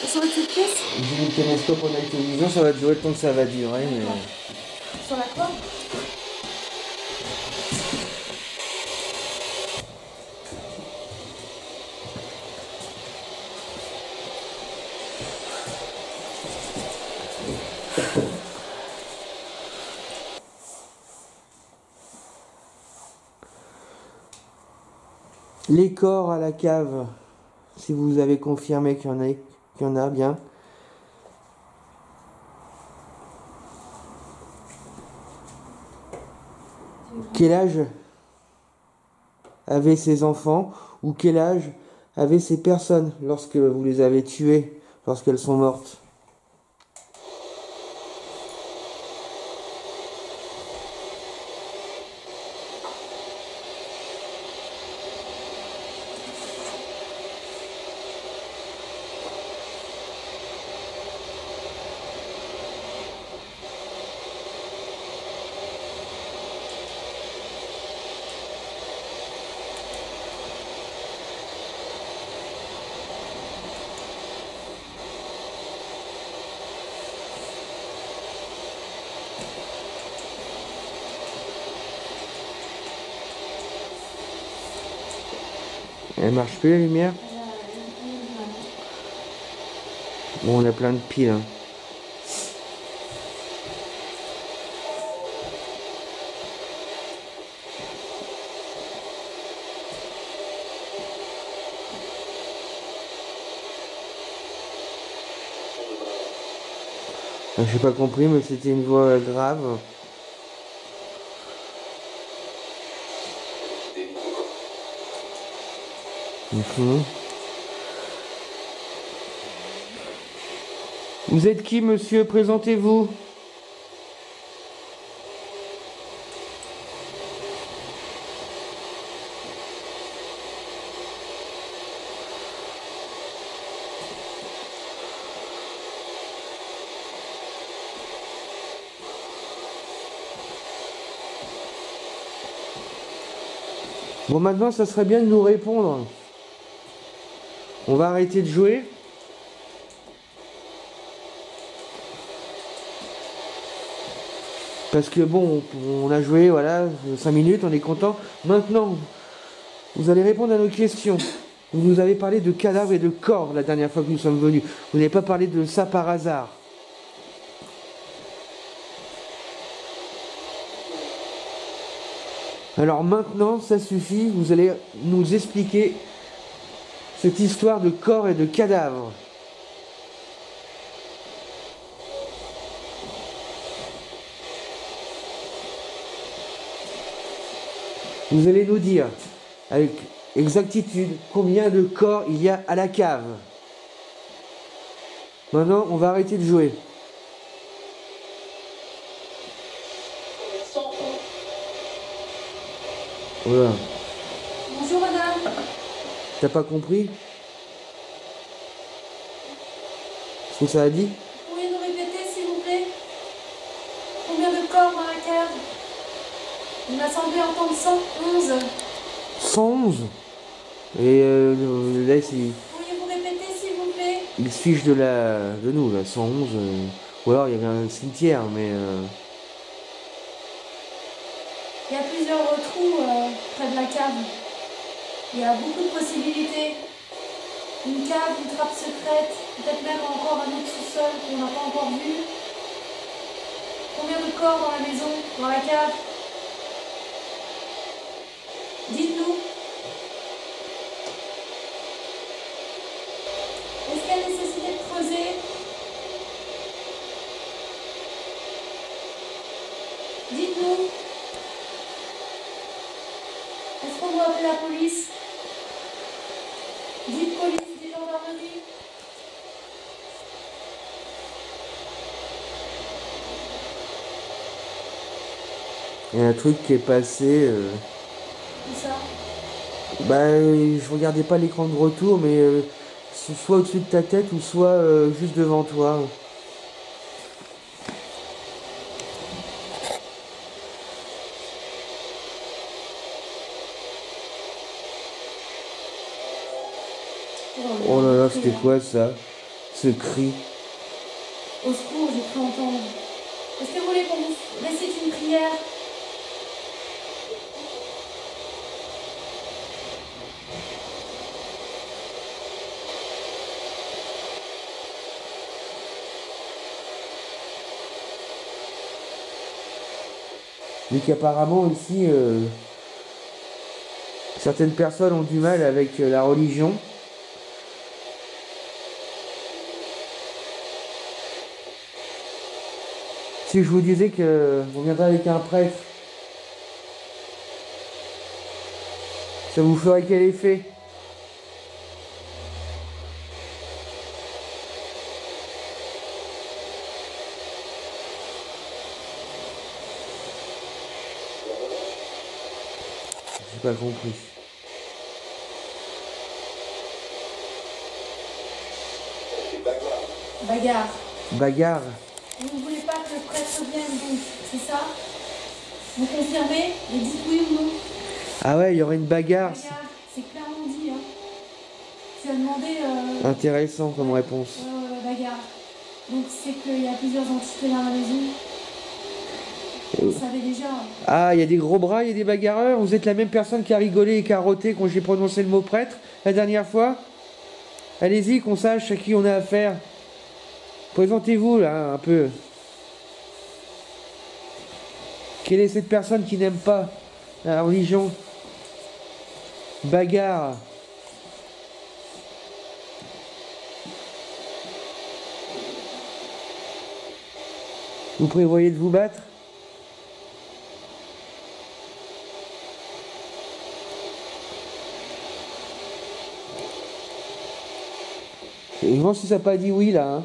Sur cette pièce? J'ai mis le caméscope en night vision, ça va durer le temps que ça va durer, mais. Sur la corde? Les corps à la cave, si vous avez confirmé qu'il y en a bien. Quel âge avaient ces enfants ou quel âge avaient ces personnes lorsque vous les avez tuées, lorsqu'elles sont mortes? Elle marche plus la lumière? Bon, on a plein de piles. Hein. J'ai pas compris, mais c'était une voix grave. Mhm. Vous êtes qui, monsieur? Présentez-vous. Bon, maintenant, ça serait bien de nous répondre. On va arrêter de jouer. Parce que bon, on a joué, voilà, 5 minutes, on est content. Maintenant, vous allez répondre à nos questions. Vous nous avez parlé de cadavres et de corps la dernière fois que nous sommes venus. Vous n'avez pas parlé de ça par hasard. Alors maintenant, ça suffit, vous allez nous expliquer cette histoire de corps et de cadavres. Vous allez nous dire avec exactitude combien de corps il y a à la cave. Maintenant, on va arrêter de jouer. Voilà. Bonjour madame. T'as pas compris ce que ça a dit? Vous pourriez nous répéter s'il vous plaît? Combien de corps dans la cave? Il m'a semblé entendre 111. 111. Et là, Pourriez-vous répéter s'il vous plaît? il se fiche de nous, là, 111. Ou alors il y avait un cimetière, mais... Il y a plusieurs trous près de la cave. Il y a beaucoup de possibilités. Une cave, une trappe secrète, peut-être même encore un autre sous-sol qu'on n'a pas encore vu. Combien de corps dans la maison, dans la cave? Dites-nous. Est-ce qu'il y a nécessité de creuser? Dites-nous. Est-ce qu'on doit appeler la police? Dites police, dites gendarmerie. Il y a un truc qui est passé... Où ça? Bah, je regardais pas l'écran de retour, mais soit au-dessus de ta tête ou soit juste devant toi. Oh là là, c'était quoi ça? Ce cri. Au secours, j'ai cru entendre. Est-ce que vous voulez qu'on vous récite une prière? Mais qu'apparemment ici, certaines personnes ont du mal avec la religion. Si je vous disais que vous viendrez avec un prêtre, ça vous ferait quel effet? J'ai pas compris. Bagarre. Bagarre? Vous ne voulez pas que le prêtre vienne, donc, c'est ça? Vous confirmez? Et dites oui ou non? Ah ouais, il y aurait une bagarre. Bagarre, c'est clairement dit, hein. Tu as demandé... Intéressant comme réponse. bagarre. Donc c'est qu'il y a plusieurs entités dans la maison. Vous savez déjà. Ah, il y a des gros bras, il y a des bagarreurs. Vous êtes la même personne qui a rigolé et qui a roté quand j'ai prononcé le mot prêtre la dernière fois? Allez-y, qu'on sache à qui on a affaire. Présentez-vous là un peu. Quelle est cette personne qui n'aime pas la religion? Bagarre. Vous prévoyez de vous battre? Je me demande si ça n'a pas dit oui là. Hein.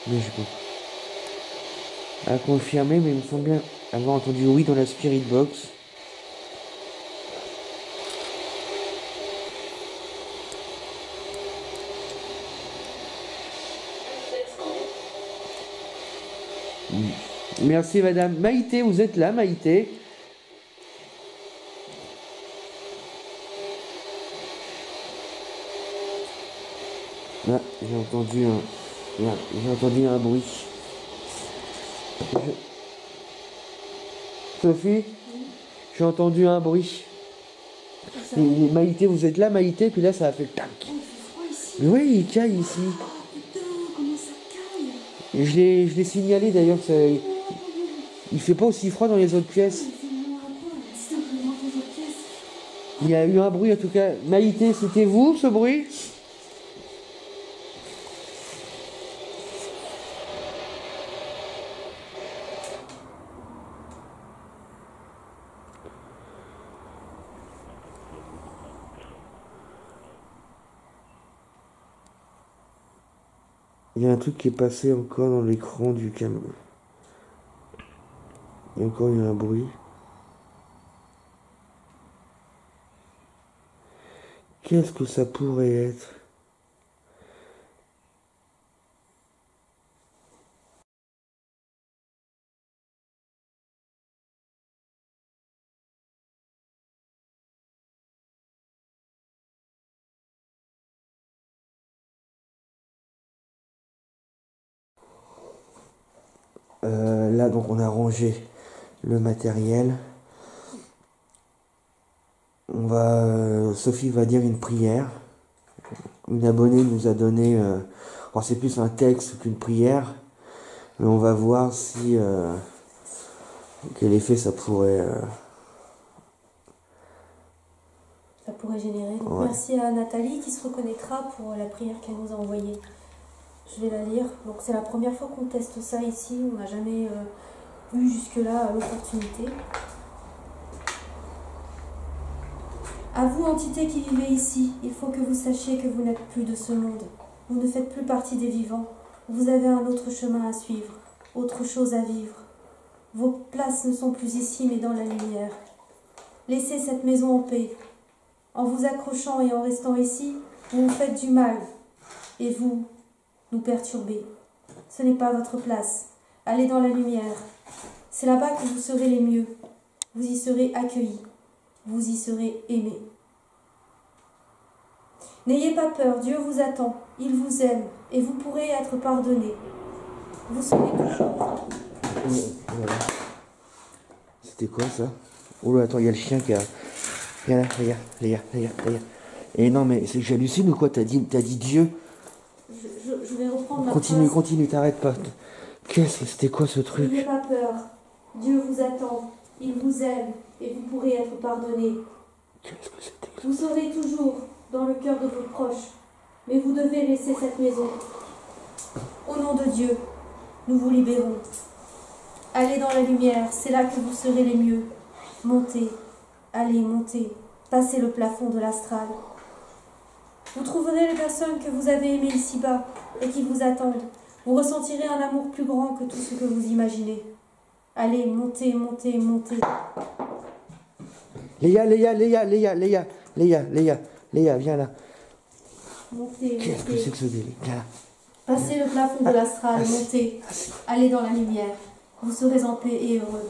Mais je peux à confirmer, mais il me semble bien avoir entendu oui dans la Spirit Box. Merci madame. Maïté, vous êtes là, Maïté? Là, j'ai entendu un... Là, j'ai entendu un bruit. Sophie? J'ai entendu un bruit. Maïté, vous êtes là, Maïté? Puis là, ça a fait tac. Oh, il fait froid ici. Oui, il caille ici. Oh putain, comment ça caille. Et je l'ai signalé d'ailleurs. Il fait pas aussi froid dans les autres pièces. Il fait moins à quoi? Dis donc, je vais rentrer dans votre pièce. Il y a eu un bruit en tout cas. Maïté, c'était vous ce bruit? Il y a un truc qui est passé encore dans l'écran du camion. Il y a encore eu un bruit. Qu'est-ce que ça pourrait être? Là, donc, on a rangé le matériel. Sophie va dire une prière. Une abonnée nous a donné, c'est plus un texte qu'une prière, mais on va voir si quel effet ça pourrait. Ça pourrait générer. Donc Ouais. merci à Nathalie qui se reconnaîtra pour la prière qu'elle nous a envoyée. Je vais la lire. Donc c'est la première fois qu'on teste ça ici. On n'a jamais eu jusque-là l'opportunité. À vous, entités qui vivez ici, il faut que vous sachiez que vous n'êtes plus de ce monde. Vous ne faites plus partie des vivants. Vous avez un autre chemin à suivre, autre chose à vivre. Vos places ne sont plus ici, mais dans la lumière. Laissez cette maison en paix. En vous accrochant et en restant ici, vous vous faites du mal. Et vous, nous perturbez. Ce n'est pas votre place. Allez dans la lumière. C'est là-bas que vous serez les mieux. Vous y serez accueillis. Vous y serez aimés. N'ayez pas peur, Dieu vous attend. Il vous aime et vous pourrez être pardonné. Vous serez toujours. Voilà. C'était quoi ça? Oh là, attends, il y a le chien qui a. Regarde là, regarde. Et non, mais c'est que j'hallucine ou quoi? T'as dit Dieu? Je vais reprendre ma Continue, phrase. continue, t'arrêtes pas. C'était quoi ce truc? N'ayez pas peur. Dieu vous attend. Il vous aime et vous pourrez être pardonné. Qu'est-ce que c'était? Vous serez toujours dans le cœur de vos proches, mais vous devez laisser cette maison. Au nom de Dieu, nous vous libérons. Allez dans la lumière, c'est là que vous serez les mieux. Montez, allez, montez, passez le plafond de l'astral. Vous trouverez les personnes que vous avez aimées ici-bas et qui vous attendent. Vous ressentirez un amour plus grand que tout ce que vous imaginez. Allez, montez, montez, montez. Léa, viens là. Montez, Qu'est-ce que c'est montez. que ce délire? Viens là. Passez le plafond de l'astral, montez. Allez dans la lumière. Vous serez en paix et heureux.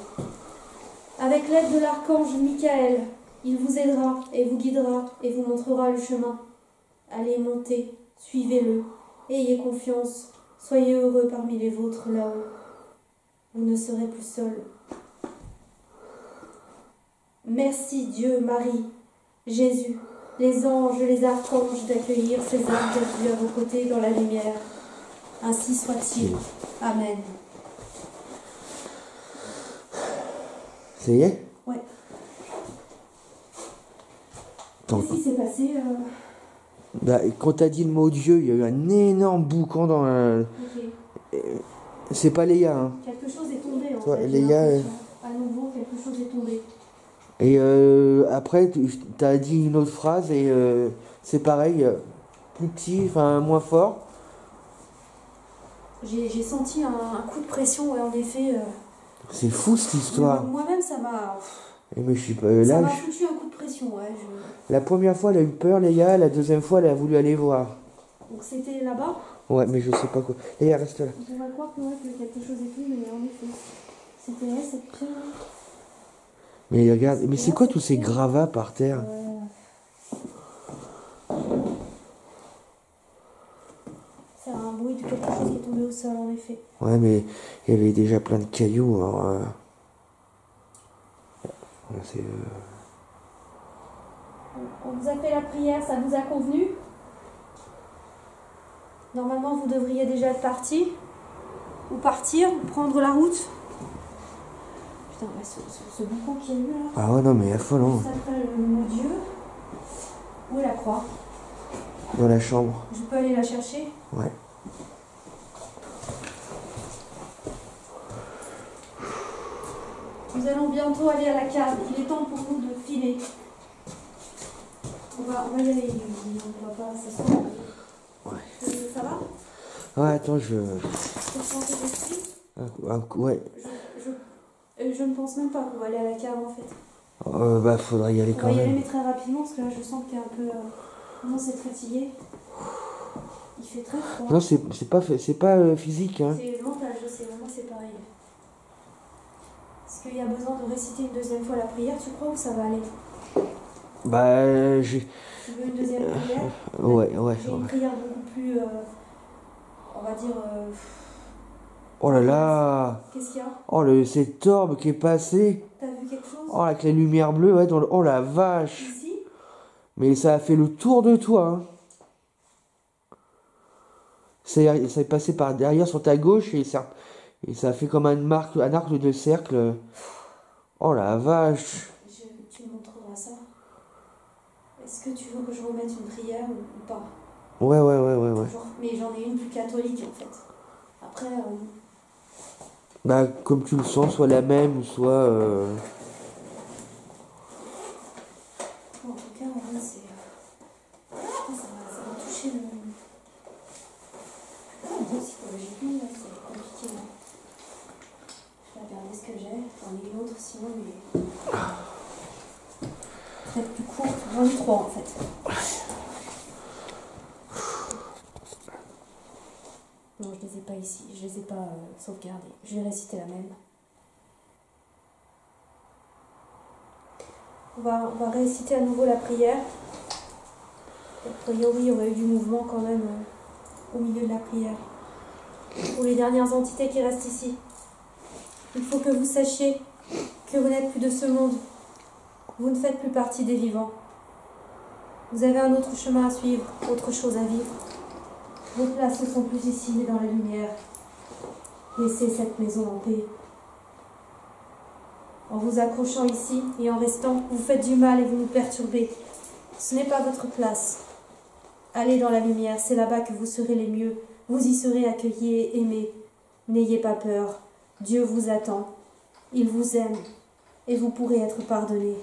Avec l'aide de l'archange Michael, il vous aidera et vous guidera et vous montrera le chemin. Allez, montez, suivez-le. Ayez confiance. Soyez heureux parmi les vôtres là-haut. Vous ne serez plus seuls. Merci Dieu, Marie, Jésus, les anges et les archanges d'accueillir ces âmes perdues à vos côtés dans la lumière. Ainsi soit-il. Amen. Ça y est? Ouais. Attends, Qu'est-ce qui s'est passé Bah, quand t'as dit le mot Dieu, il y a eu un énorme boucan dans la... Ok. C'est pas Léa, hein. Quelque chose est tombé en Toi, fait. Léa, À nouveau, quelque chose est tombé. Et après, t'as dit une autre phrase et c'est pareil, plus petit, enfin moins fort. J'ai senti un coup de pression, ouais, en effet. C'est fou cette histoire. Moi-même, ça m'a. Et mais je suis pas Ça là. m'a foutu un coup de pression, ouais. La première fois, elle a eu peur, Léa. La deuxième fois, elle a voulu aller voir. Donc c'était là-bas. Ouais, mais je sais pas quoi. Léa, reste là. On va croire que, ouais, que quelque chose est tombé, mais en effet. C'était elle, cette pierre. Mais regarde, mais c'est quoi tous ces gravats par terre? C'est un bruit de quelque chose qui est tombé au sol, en effet. Ouais, mais il y avait déjà plein de cailloux. Alors, c'est. On vous a fait la prière, ça vous a convenu? Normalement, vous devriez déjà être parti. Ou partir, ou prendre la route. Putain, ouais, ce boucan qu'il y a eu là. Ah ouais, non, mais affolant. Ça s'appelle le mot Dieu. Où est la croix? Dans la chambre. Je peux aller la chercher? Ouais. Nous allons bientôt aller à la cave. Il est temps pour nous de filer. On va y aller. On va pas s'asseoir. Ouais. Ça va? Ouais, attends, je. Pour changer d'esprit? Ouais. Je ne pense même pas qu'on va aller à la cave en fait. Bah, faudrait y aller On quand va y aller même. mais très rapidement parce que là je sens qu'il y a un peu. Non, c'est fatigué. Il fait très froid. Non, c'est pas physique, hein. C'est mental, je sais, moi c'est pareil. Est-ce qu'il y a besoin de réciter une deuxième fois la prière, tu crois, ou ça va aller? Bah, j'ai. Tu veux une deuxième prière? Ouais. J'ai une prière beaucoup plus. On va dire. Oh là là! Qu'est-ce qu'il y a? Oh, cette orbe qui est passée! T'as vu quelque chose? Oh, avec la lumière bleue, ouais, dans le... Oh la vache! Ici? Mais ça a fait le tour de toi, hein. Ça est passé par derrière sur ta gauche et ça a fait comme un arc de cercle. Oh la vache! Tu me montreras ça. Est-ce que tu veux que je remette une prière ou pas? Ouais. Mais j'en ai une plus catholique en fait. Après. Bah, comme tu le sens, soit la même, soit. Bon, en tout cas, ouais, c'est. Ça va toucher le. Psychologiquement, là, c'est compliqué. Hein. Je vais regarder ce que j'ai. J'en ai une autre sinon, mais. Peut-être plus courte. J'en ai 3 en fait. Non, je les ai pas ici. Je les ai pas sauvegardées. Je vais réciter la même. On va réciter à nouveau la prière. A priori, il y aurait eu du mouvement quand même au milieu de la prière. Pour les dernières entités qui restent ici, il faut que vous sachiez que vous n'êtes plus de ce monde. Vous ne faites plus partie des vivants. Vous avez un autre chemin à suivre, autre chose à vivre. Vos places ne sont plus ici, mais dans la lumière. Laissez cette maison en paix. En vous accrochant ici et en restant, vous faites du mal et vous nous perturbez. Ce n'est pas votre place. Allez dans la lumière, c'est là-bas que vous serez les mieux. Vous y serez accueillis et aimés. N'ayez pas peur. Dieu vous attend. Il vous aime et vous pourrez être pardonnés.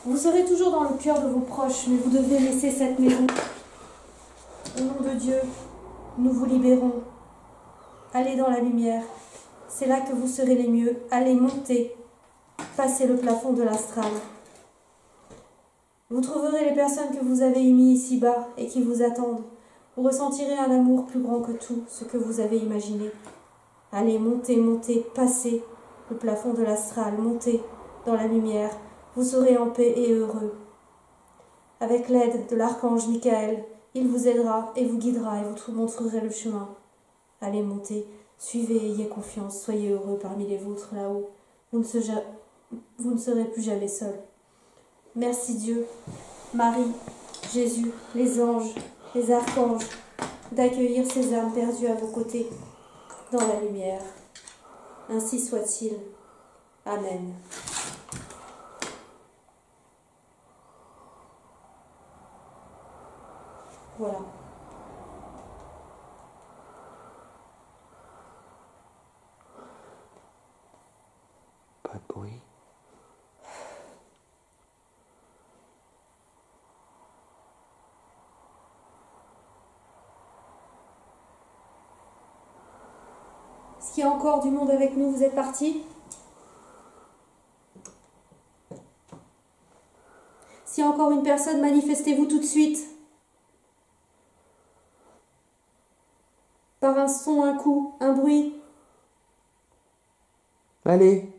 Vous serez toujours dans le cœur de vos proches, mais vous devez laisser cette maison. Au nom de Dieu, nous vous libérons. Allez dans la lumière. C'est là que vous serez les mieux. Allez monter. Passez le plafond de l'astral. Vous trouverez les personnes que vous avez émises ici-bas et qui vous attendent. Vous ressentirez un amour plus grand que tout ce que vous avez imaginé. Allez, montez, passez le plafond de l'astral, montez dans la lumière. Vous serez en paix et heureux. Avec l'aide de l'archange Michael, il vous aidera et vous guidera et vous montrerez le chemin. Allez, montez, suivez, ayez confiance, soyez heureux parmi les vôtres là-haut. Vous ne serez plus jamais seul. Merci Dieu, Marie, Jésus, les anges, les archanges, d'accueillir ces âmes perdues à vos côtés, dans la lumière. Ainsi soit-il. Amen. Voilà. Pas de bruit. Est-ce qu'il y a encore du monde avec nous? Vous êtes partis? S'il y a encore une personne, manifestez-vous tout de suite. Par un son, un coup, un bruit. Allez.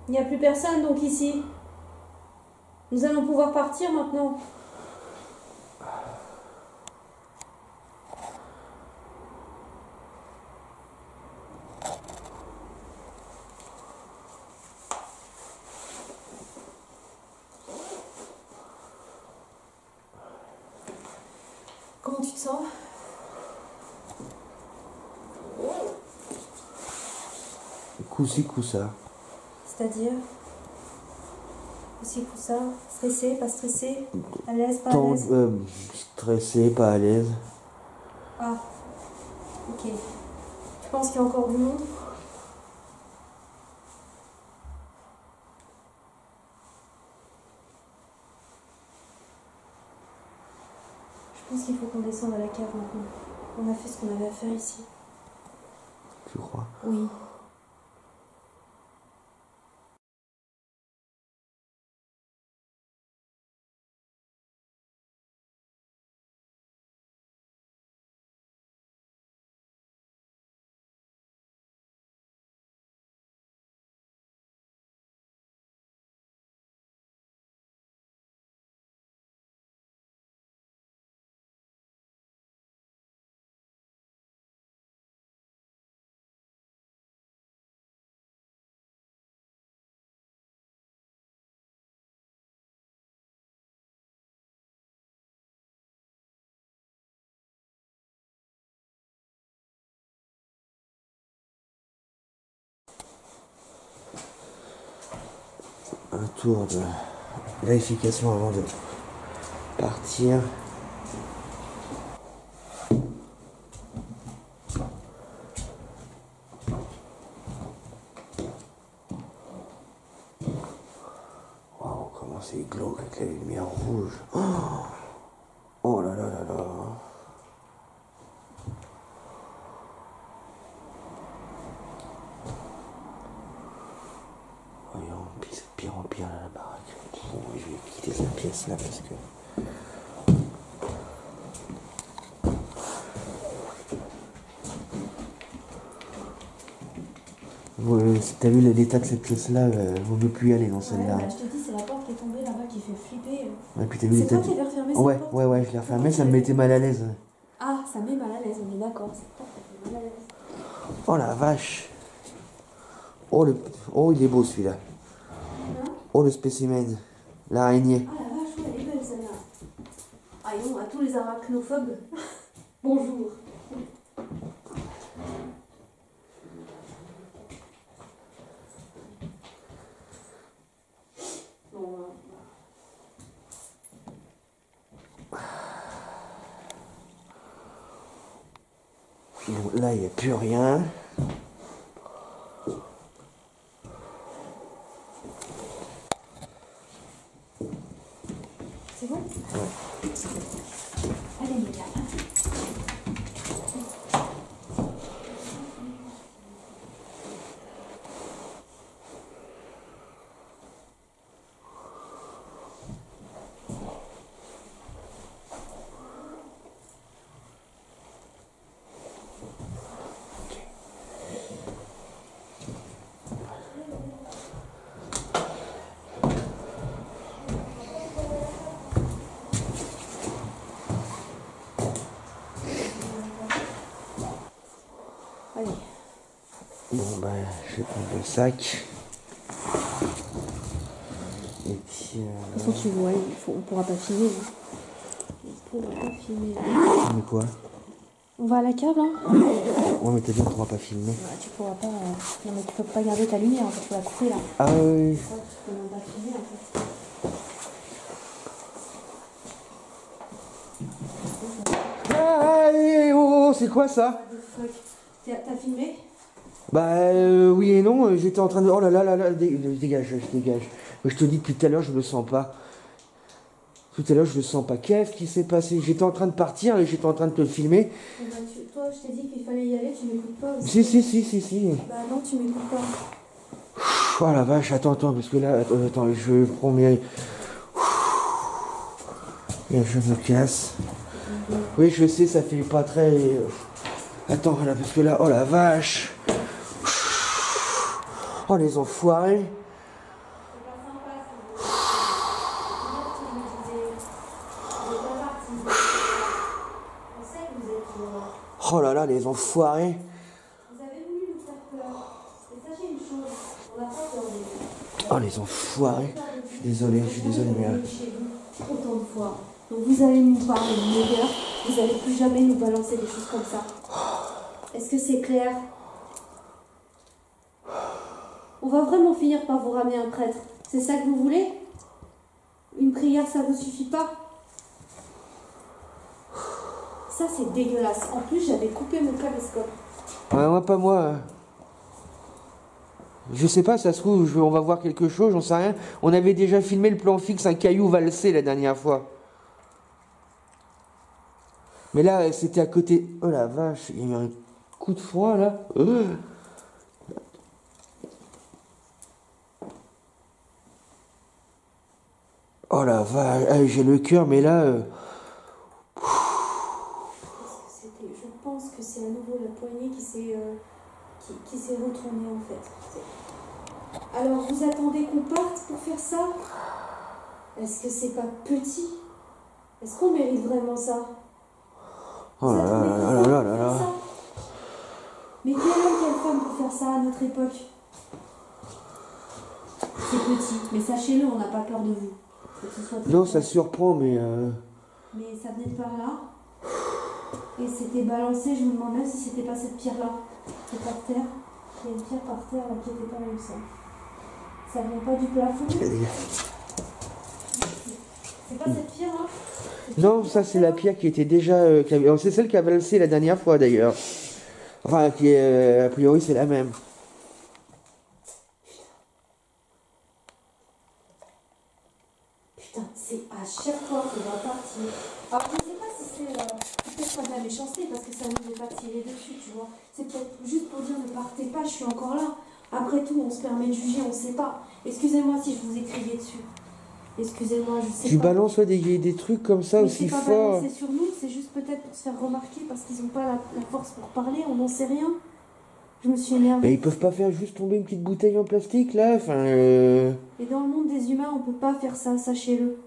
Il n'y a plus personne donc ici. Nous allons pouvoir partir maintenant. Comment tu te sens? Coup-ci, coup-ça. C'est-à-dire? Aussi coup ça, stressé, pas stressé, à l'aise, pas à l'aise. Stressé, pas à l'aise. Ah, ok. Tu penses qu'il y a encore du monde? Je pense qu'il faut qu'on descende à la cave maintenant. On a fait ce qu'on avait à faire ici. Tu crois? Oui. Un tour de vérification avant de partir. Waouh, comment c'est glauque avec la lumière rouge. Oh là là là là. Voyons, c'est de pire en pire là, la baraque. Bon, je vais quitter cette pièce là parce que... T'as vu l'état de cette pièce-là, vaut mieux plus y aller dans celle-là. Ouais, bah, je te dis, c'est la porte qui est tombée là-bas qui fait flipper. Et puis t'as vu C'est l'état toi qui avais refermé cette Ouais, porte? ouais, je l'ai refermé, ça me mettait mal à l'aise. Ah, ça met mal à l'aise, on est d'accord. Cette porte, elle fait mal à l'aise. Oh la vache. Oh, il est beau celui-là. Hein? Oh, le spécimen. L'araignée. Ah la vache, ouais, elle est belle celle-là. Ah, et non, à tous les arachnophobes, bonjour. Bon, là, il n'y a plus rien. C'est bon? Ouais. Allez, Mika. Allez. Bon, bah, je vais prendre le sac. Et puis... De toute façon, tu vois, on pourra pas filmer. On pourra pas filmer. Mais quoi? On va à la cave, là? Ouais, mais t'as bien, on pourra pas filmer. Tu pourras pas... Non, mais tu peux pas garder ta lumière, tu peux la couper, là. Ah oui. Ça, tu peux même pas filmer, en fait. Ah, oh, c'est quoi ça? T'as filmé? Bah oui et non, j'étais en train de... Oh là là là là, dégage, dégage. Je te dis depuis tout à l'heure, je le sens pas. Tout à l'heure, je le sens pas. Qu'est-ce qui s'est passé? J'étais en train de partir et j'étais en train de te filmer. Toi, je t'ai dit qu'il fallait y aller, tu m'écoutes pas aussi. Si. Bah non, tu m'écoutes pas. Oh la vache, attends, parce que là, attends, je prends mes... Et je me casse. Oui, je sais, ça fait pas très... Attends, là, parce que là, oh la vache. Oh les enfoirés. Oh là là, les enfoirés. Vous avez voulu nous faire peur. Et sachez une chose, on n'a pas peur des... Oh les enfoirés. Je suis désolé, mais... Chez vous, autant de fois. Donc vous allez nous parler de meilleur, vous allez plus jamais nous balancer des choses comme ça. Est-ce que c'est clair? On va vraiment finir par vous ramener un prêtre. C'est ça que vous voulez? Une prière, ça vous suffit pas? Ça, c'est dégueulasse. En plus, j'avais coupé mon caméscope. Ouais, moi, pas moi. Je sais pas, ça se trouve, on va voir quelque chose, j'en sais rien. On avait déjà filmé le plan fixe, un caillou valsé la dernière fois. Mais là, c'était à côté... Oh la vache, il y a eu un coup de froid, là. Oh la vache, j'ai le cœur, mais là... Je pense que c'est à nouveau la poignée qui s'est retournée, en fait. Alors, vous attendez qu'on parte pour faire ça? Est-ce que c'est pas petit? Est-ce qu'on mérite vraiment ça? Oh là là là là. Mais quel homme, quelle femme peut faire ça à notre époque? C'est petit, mais sachez-le, on n'a pas peur de vous. Non, ça surprend, mais... Mais ça venait de par là. Et c'était balancé, je me demande même si c'était pas cette pierre-là. C'est par terre. Il y a une pierre par terre là, qui était pas même ça. Ça vient pas du plafond. C'est pas cette pierre-là? Non, ça c'est la pierre qui était déjà... c'est celle qui a valsé la dernière fois d'ailleurs. Enfin, qui est... a priori c'est la même. Putain, c'est à chaque fois qu'on va partir. Alors je sais pas si c'est peut-être pas de la méchanceté parce que ça nous est pas tiré dessus, tu vois. C'est peut-être juste pour dire ne partez pas, je suis encore là. Après tout, on se permet de juger, on sait pas. Excusez-moi si je vous ai crié dessus. Excusez-moi, je sais pas. Tu balances des trucs comme ça mais aussi fort. fort. C'est pas balancé sur nous, c'est juste peut-être pour se faire remarquer parce qu'ils n'ont pas la force pour parler, on n'en sait rien. Je me suis énervée. Mais ils peuvent pas faire juste tomber une petite bouteille en plastique là, enfin... Et dans le monde des humains, on peut pas faire ça, sachez-le.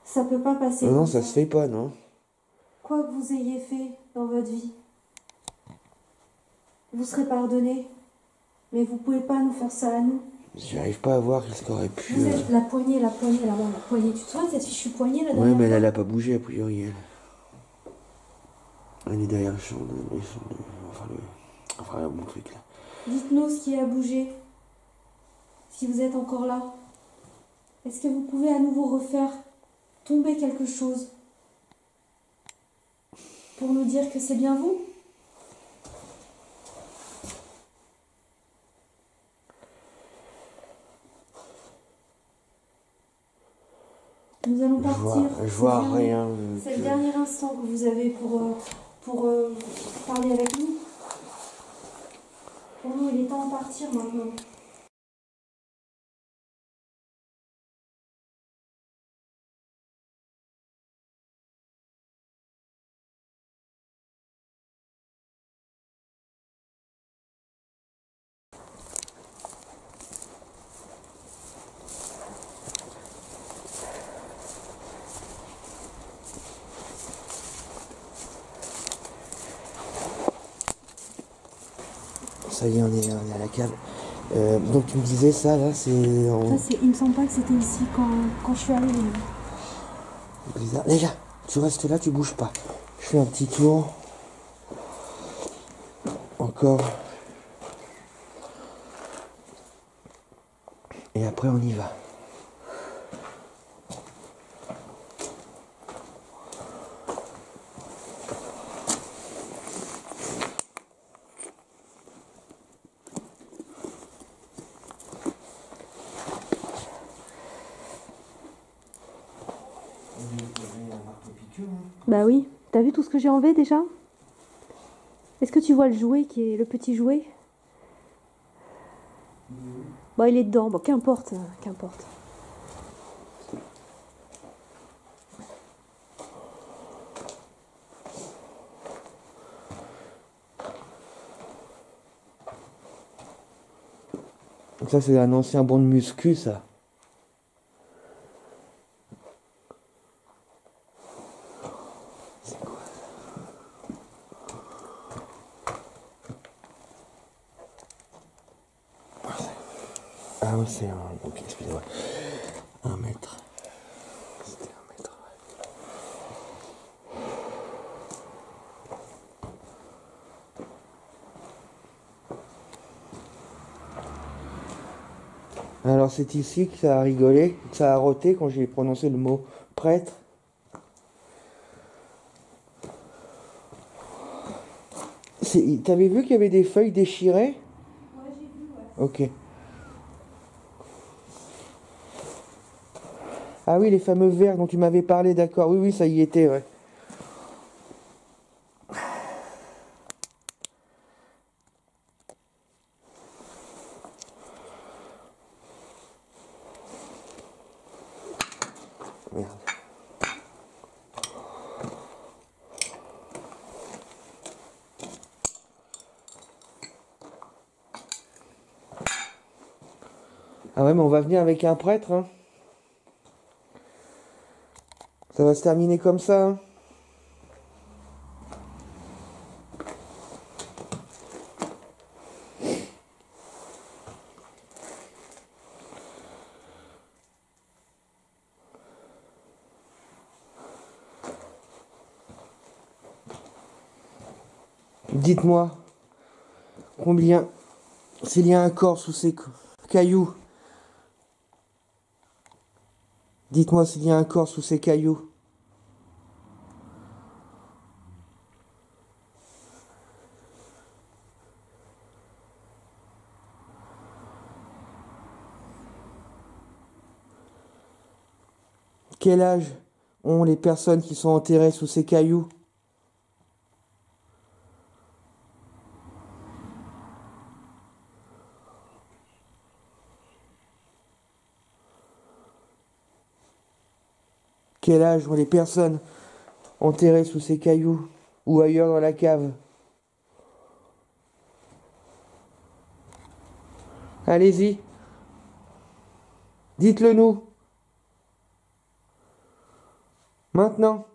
Ça peut pas passer. Non, ça se fait pas, non. Quoi que vous ayez fait dans votre vie, vous serez pardonné. Mais vous pouvez pas nous faire ça à nous. J'arrive pas à voir ce qu'aurait pu... Vous êtes la poignée, la poignée. Tu te souviens de cette fichue poignée là-dedans? Ouais, mais elle a pas bougé a priori, elle. Elle est derrière le champ enfin, le bon truc là. Dites-nous ce qui a bougé. Si vous êtes encore là. Est-ce que vous pouvez à nouveau refaire tomber quelque chose pour nous dire que c'est bien vous? Nous allons partir. Je vois rien. C'est le dernier instant que vous avez pour parler avec nous. Pour nous, il est temps de partir maintenant. Ça y est, on est à la cave. Donc tu me disais ça là, c'est... Il me semble pas que c'était ici quand je suis arrivée. Bizarre. Déjà, tu restes là, tu bouges pas. Je fais un petit tour. encore. Et après on y va. Bah oui, t'as vu tout ce que j'ai enlevé déjà? Est-ce que tu vois le jouet qui est le petit jouet? Bah il est dedans, bon qu'importe, qu'importe. Ça c'est un ancien banc de muscu ça. Ah oui, c'est un... Ok, excusez-moi. 1 mètre. C'était 1 mètre, ouais. Alors c'est ici que ça a rigolé, que ça a roté quand j'ai prononcé le mot prêtre. T'avais vu qu'il y avait des feuilles déchirées? Ouais, j'ai vu, ouais. Ok. Ah oui, les fameux vers dont tu m'avais parlé, d'accord. Oui, oui, ça y était, ouais. Merde. Ah ouais, mais on va venir avec un prêtre, hein. Ça va se terminer comme ça, hein. Dites-moi, combien, s'il y a un corps sous ces cailloux, dites-moi s'il y a un corps sous ces cailloux. Quel âge ont les personnes qui sont enterrées sous ces cailloux? Quel âge ont les personnes enterrées sous ces cailloux ou ailleurs dans la cave? Allez-y, dites-le nous, maintenant.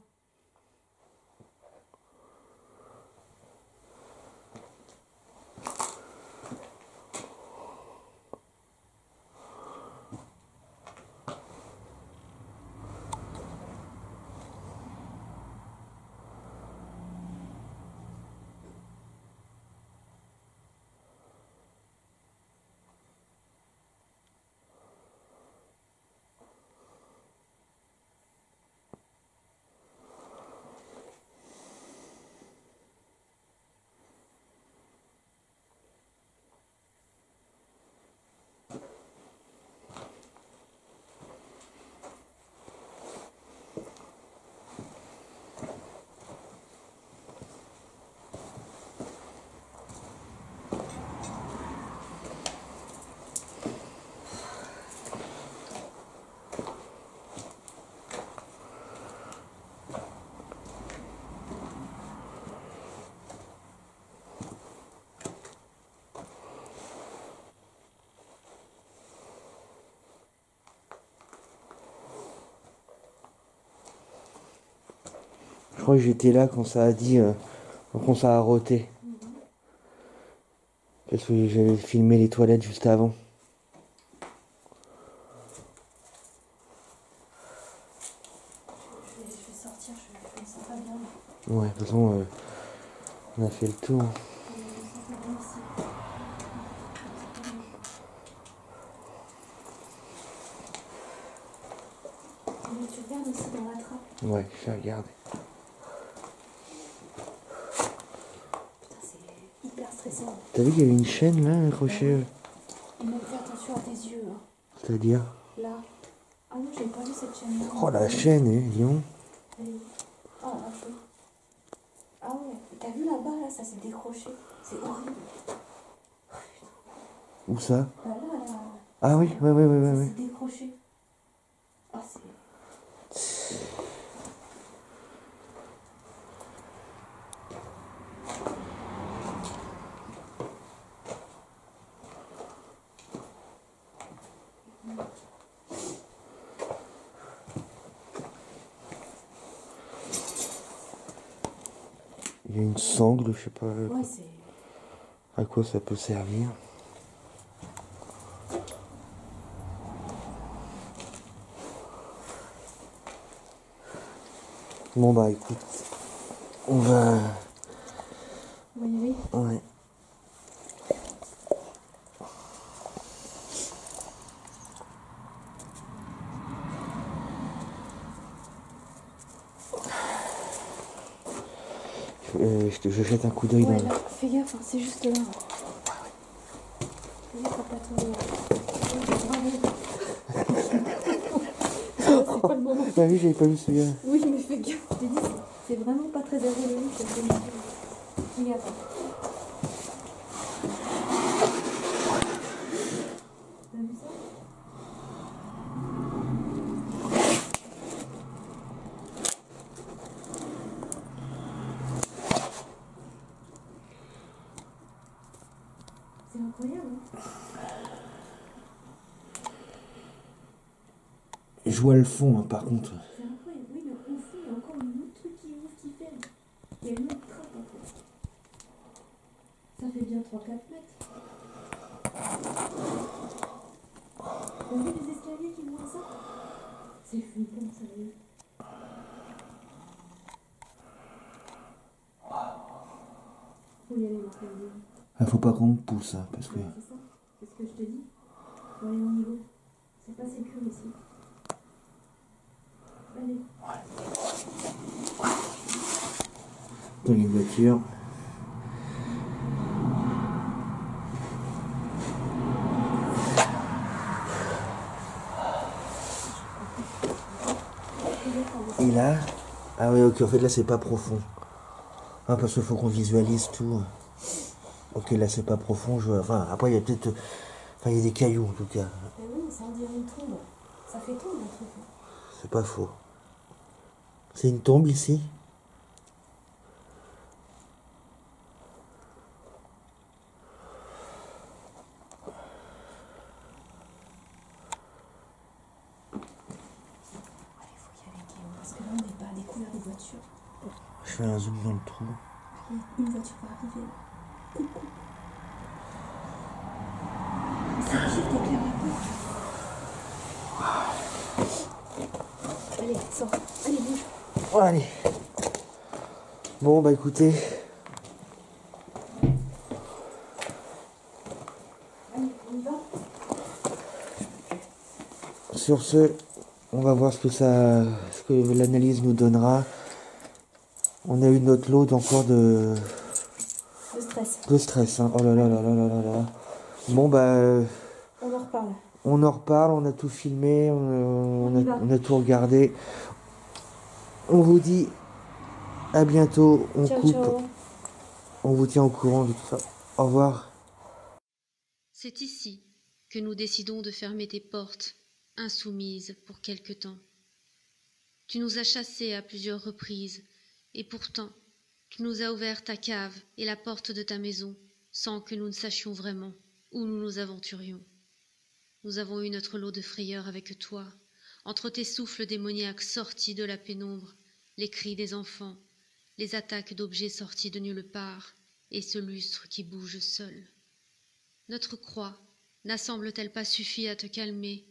Je crois que j'étais là quand ça a dit, quand ça a roté. Parce que j'avais filmé les toilettes juste avant. Je vais sortir, je me sens pas bien. Ouais, de toute façon, on a fait le tour. Je me sens pas bien, aussi dans la trappe. Ouais, je vais regarder. Putain, c'est hyper stressant. T'as vu qu'il y avait une chaîne là accrochée Et même fais attention à tes yeux. Hein. C'est-à-dire? Là. Ah non, j'ai pas vu cette chaîne-là. Oh la chaîne, Lyon. Elle est où? Oh la vache. Ah ouais, t'as vu là-bas, là, ça s'est décroché. C'est horrible. Où ça? Bah là. Ah oui, ouais. Ça s'est décroché. Ah, c'est... Il y a une sangle, je sais pas Ouais, c'est... à quoi ça peut servir. Bon bah écoute, on va... On va y aller. Ouais. Je jette un coup d'œil Ouais, dans... là, fais gaffe, hein, c'est juste là. Fais gaffe à pas tomber. C'est pas le moment. Bah oui, j'avais pas vu ce gars. Oui, mais fais gaffe. Je t'ai dit, c'est vraiment pas très ergonomique cette position. Fais gaffe. Hein. T'as vu ça? C'est incroyable. Hein. Je vois le fond, hein, par contre. C'est incroyable. Oui, mais au fond, il y a encore un autre truc qui ouvre, qui ferme. Il y a une autre trappe en fait. Ça fait bien 3-4 mètres. T'as vu les escaliers qui vont à ça? C'est flippant, sérieux. Faut y aller, Marc-André. Ah, faut pas qu'on me pousse, hein, parce que... C'est ça, c'est ce que je te dis. Faut aller au niveau. C'est pas sécure ici. Allez. Dans les voitures. Et là... Ah oui, ok, en fait là c'est pas profond. Ah, parce qu'il faut qu'on visualise tout. Ok, là c'est pas profond, enfin après il y a peut-être... Enfin il y a des cailloux en tout cas. Mais oui, ça en dirait une tombe. Ça fait tombe un truc. C'est pas faux. C'est une tombe ici? Il faut y aller, Guillaume, parce que là on n'est pas à découvert des voitures. Je fais un zoom dans le trou. Une voiture va arriver là. Coucou. C'est possible que t'éclaires la porte. Allez, sors. Allez, bouge. Oh, allez. Bon bah écoutez, Allez, on y va. sur ce, on va voir ce que l'analyse nous donnera. On a eu notre lot encore Le stress. de stress. Hein. Oh là là là là là là là. Bon bah, On en reparle. on en reparle, on a tout filmé, on a tout regardé. On vous dit à bientôt, on Ciao, coupe, ciao. on vous tient au courant de tout ça. Au revoir. C'est ici que nous décidons de fermer tes portes, insoumises pour quelque temps. Tu nous as chassés à plusieurs reprises, et pourtant, tu nous as ouvert ta cave et la porte de ta maison, sans que nous ne sachions vraiment où nous nous aventurions. Nous avons eu notre lot de frayeurs avec toi, entre tes souffles démoniaques sortis de la pénombre, les cris des enfants, les attaques d'objets sortis de nulle part, et ce lustre qui bouge seul. Notre croix n'a semble-t-elle pas suffi à te calmer,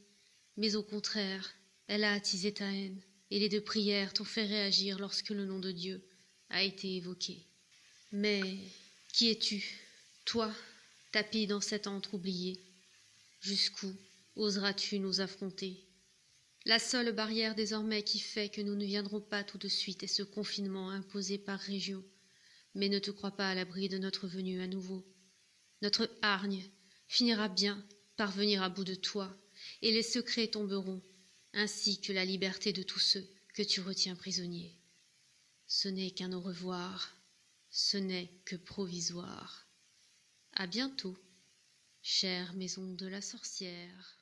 mais au contraire, elle a attisé ta haine, et les deux prières t'ont fait réagir lorsque le nom de Dieu a été évoqué. Mais qui es-tu, toi, tapi dans cet antre oublié? Jusqu'où oseras-tu nous affronter? La seule barrière désormais qui fait que nous ne viendrons pas tout de suite est ce confinement imposé par région. Mais ne te crois pas à l'abri de notre venue à nouveau. Notre hargne finira bien par venir à bout de toi, et les secrets tomberont, ainsi que la liberté de tous ceux que tu retiens prisonniers. Ce n'est qu'un au revoir, ce n'est que provisoire. À bientôt, chère maison de la sorcière.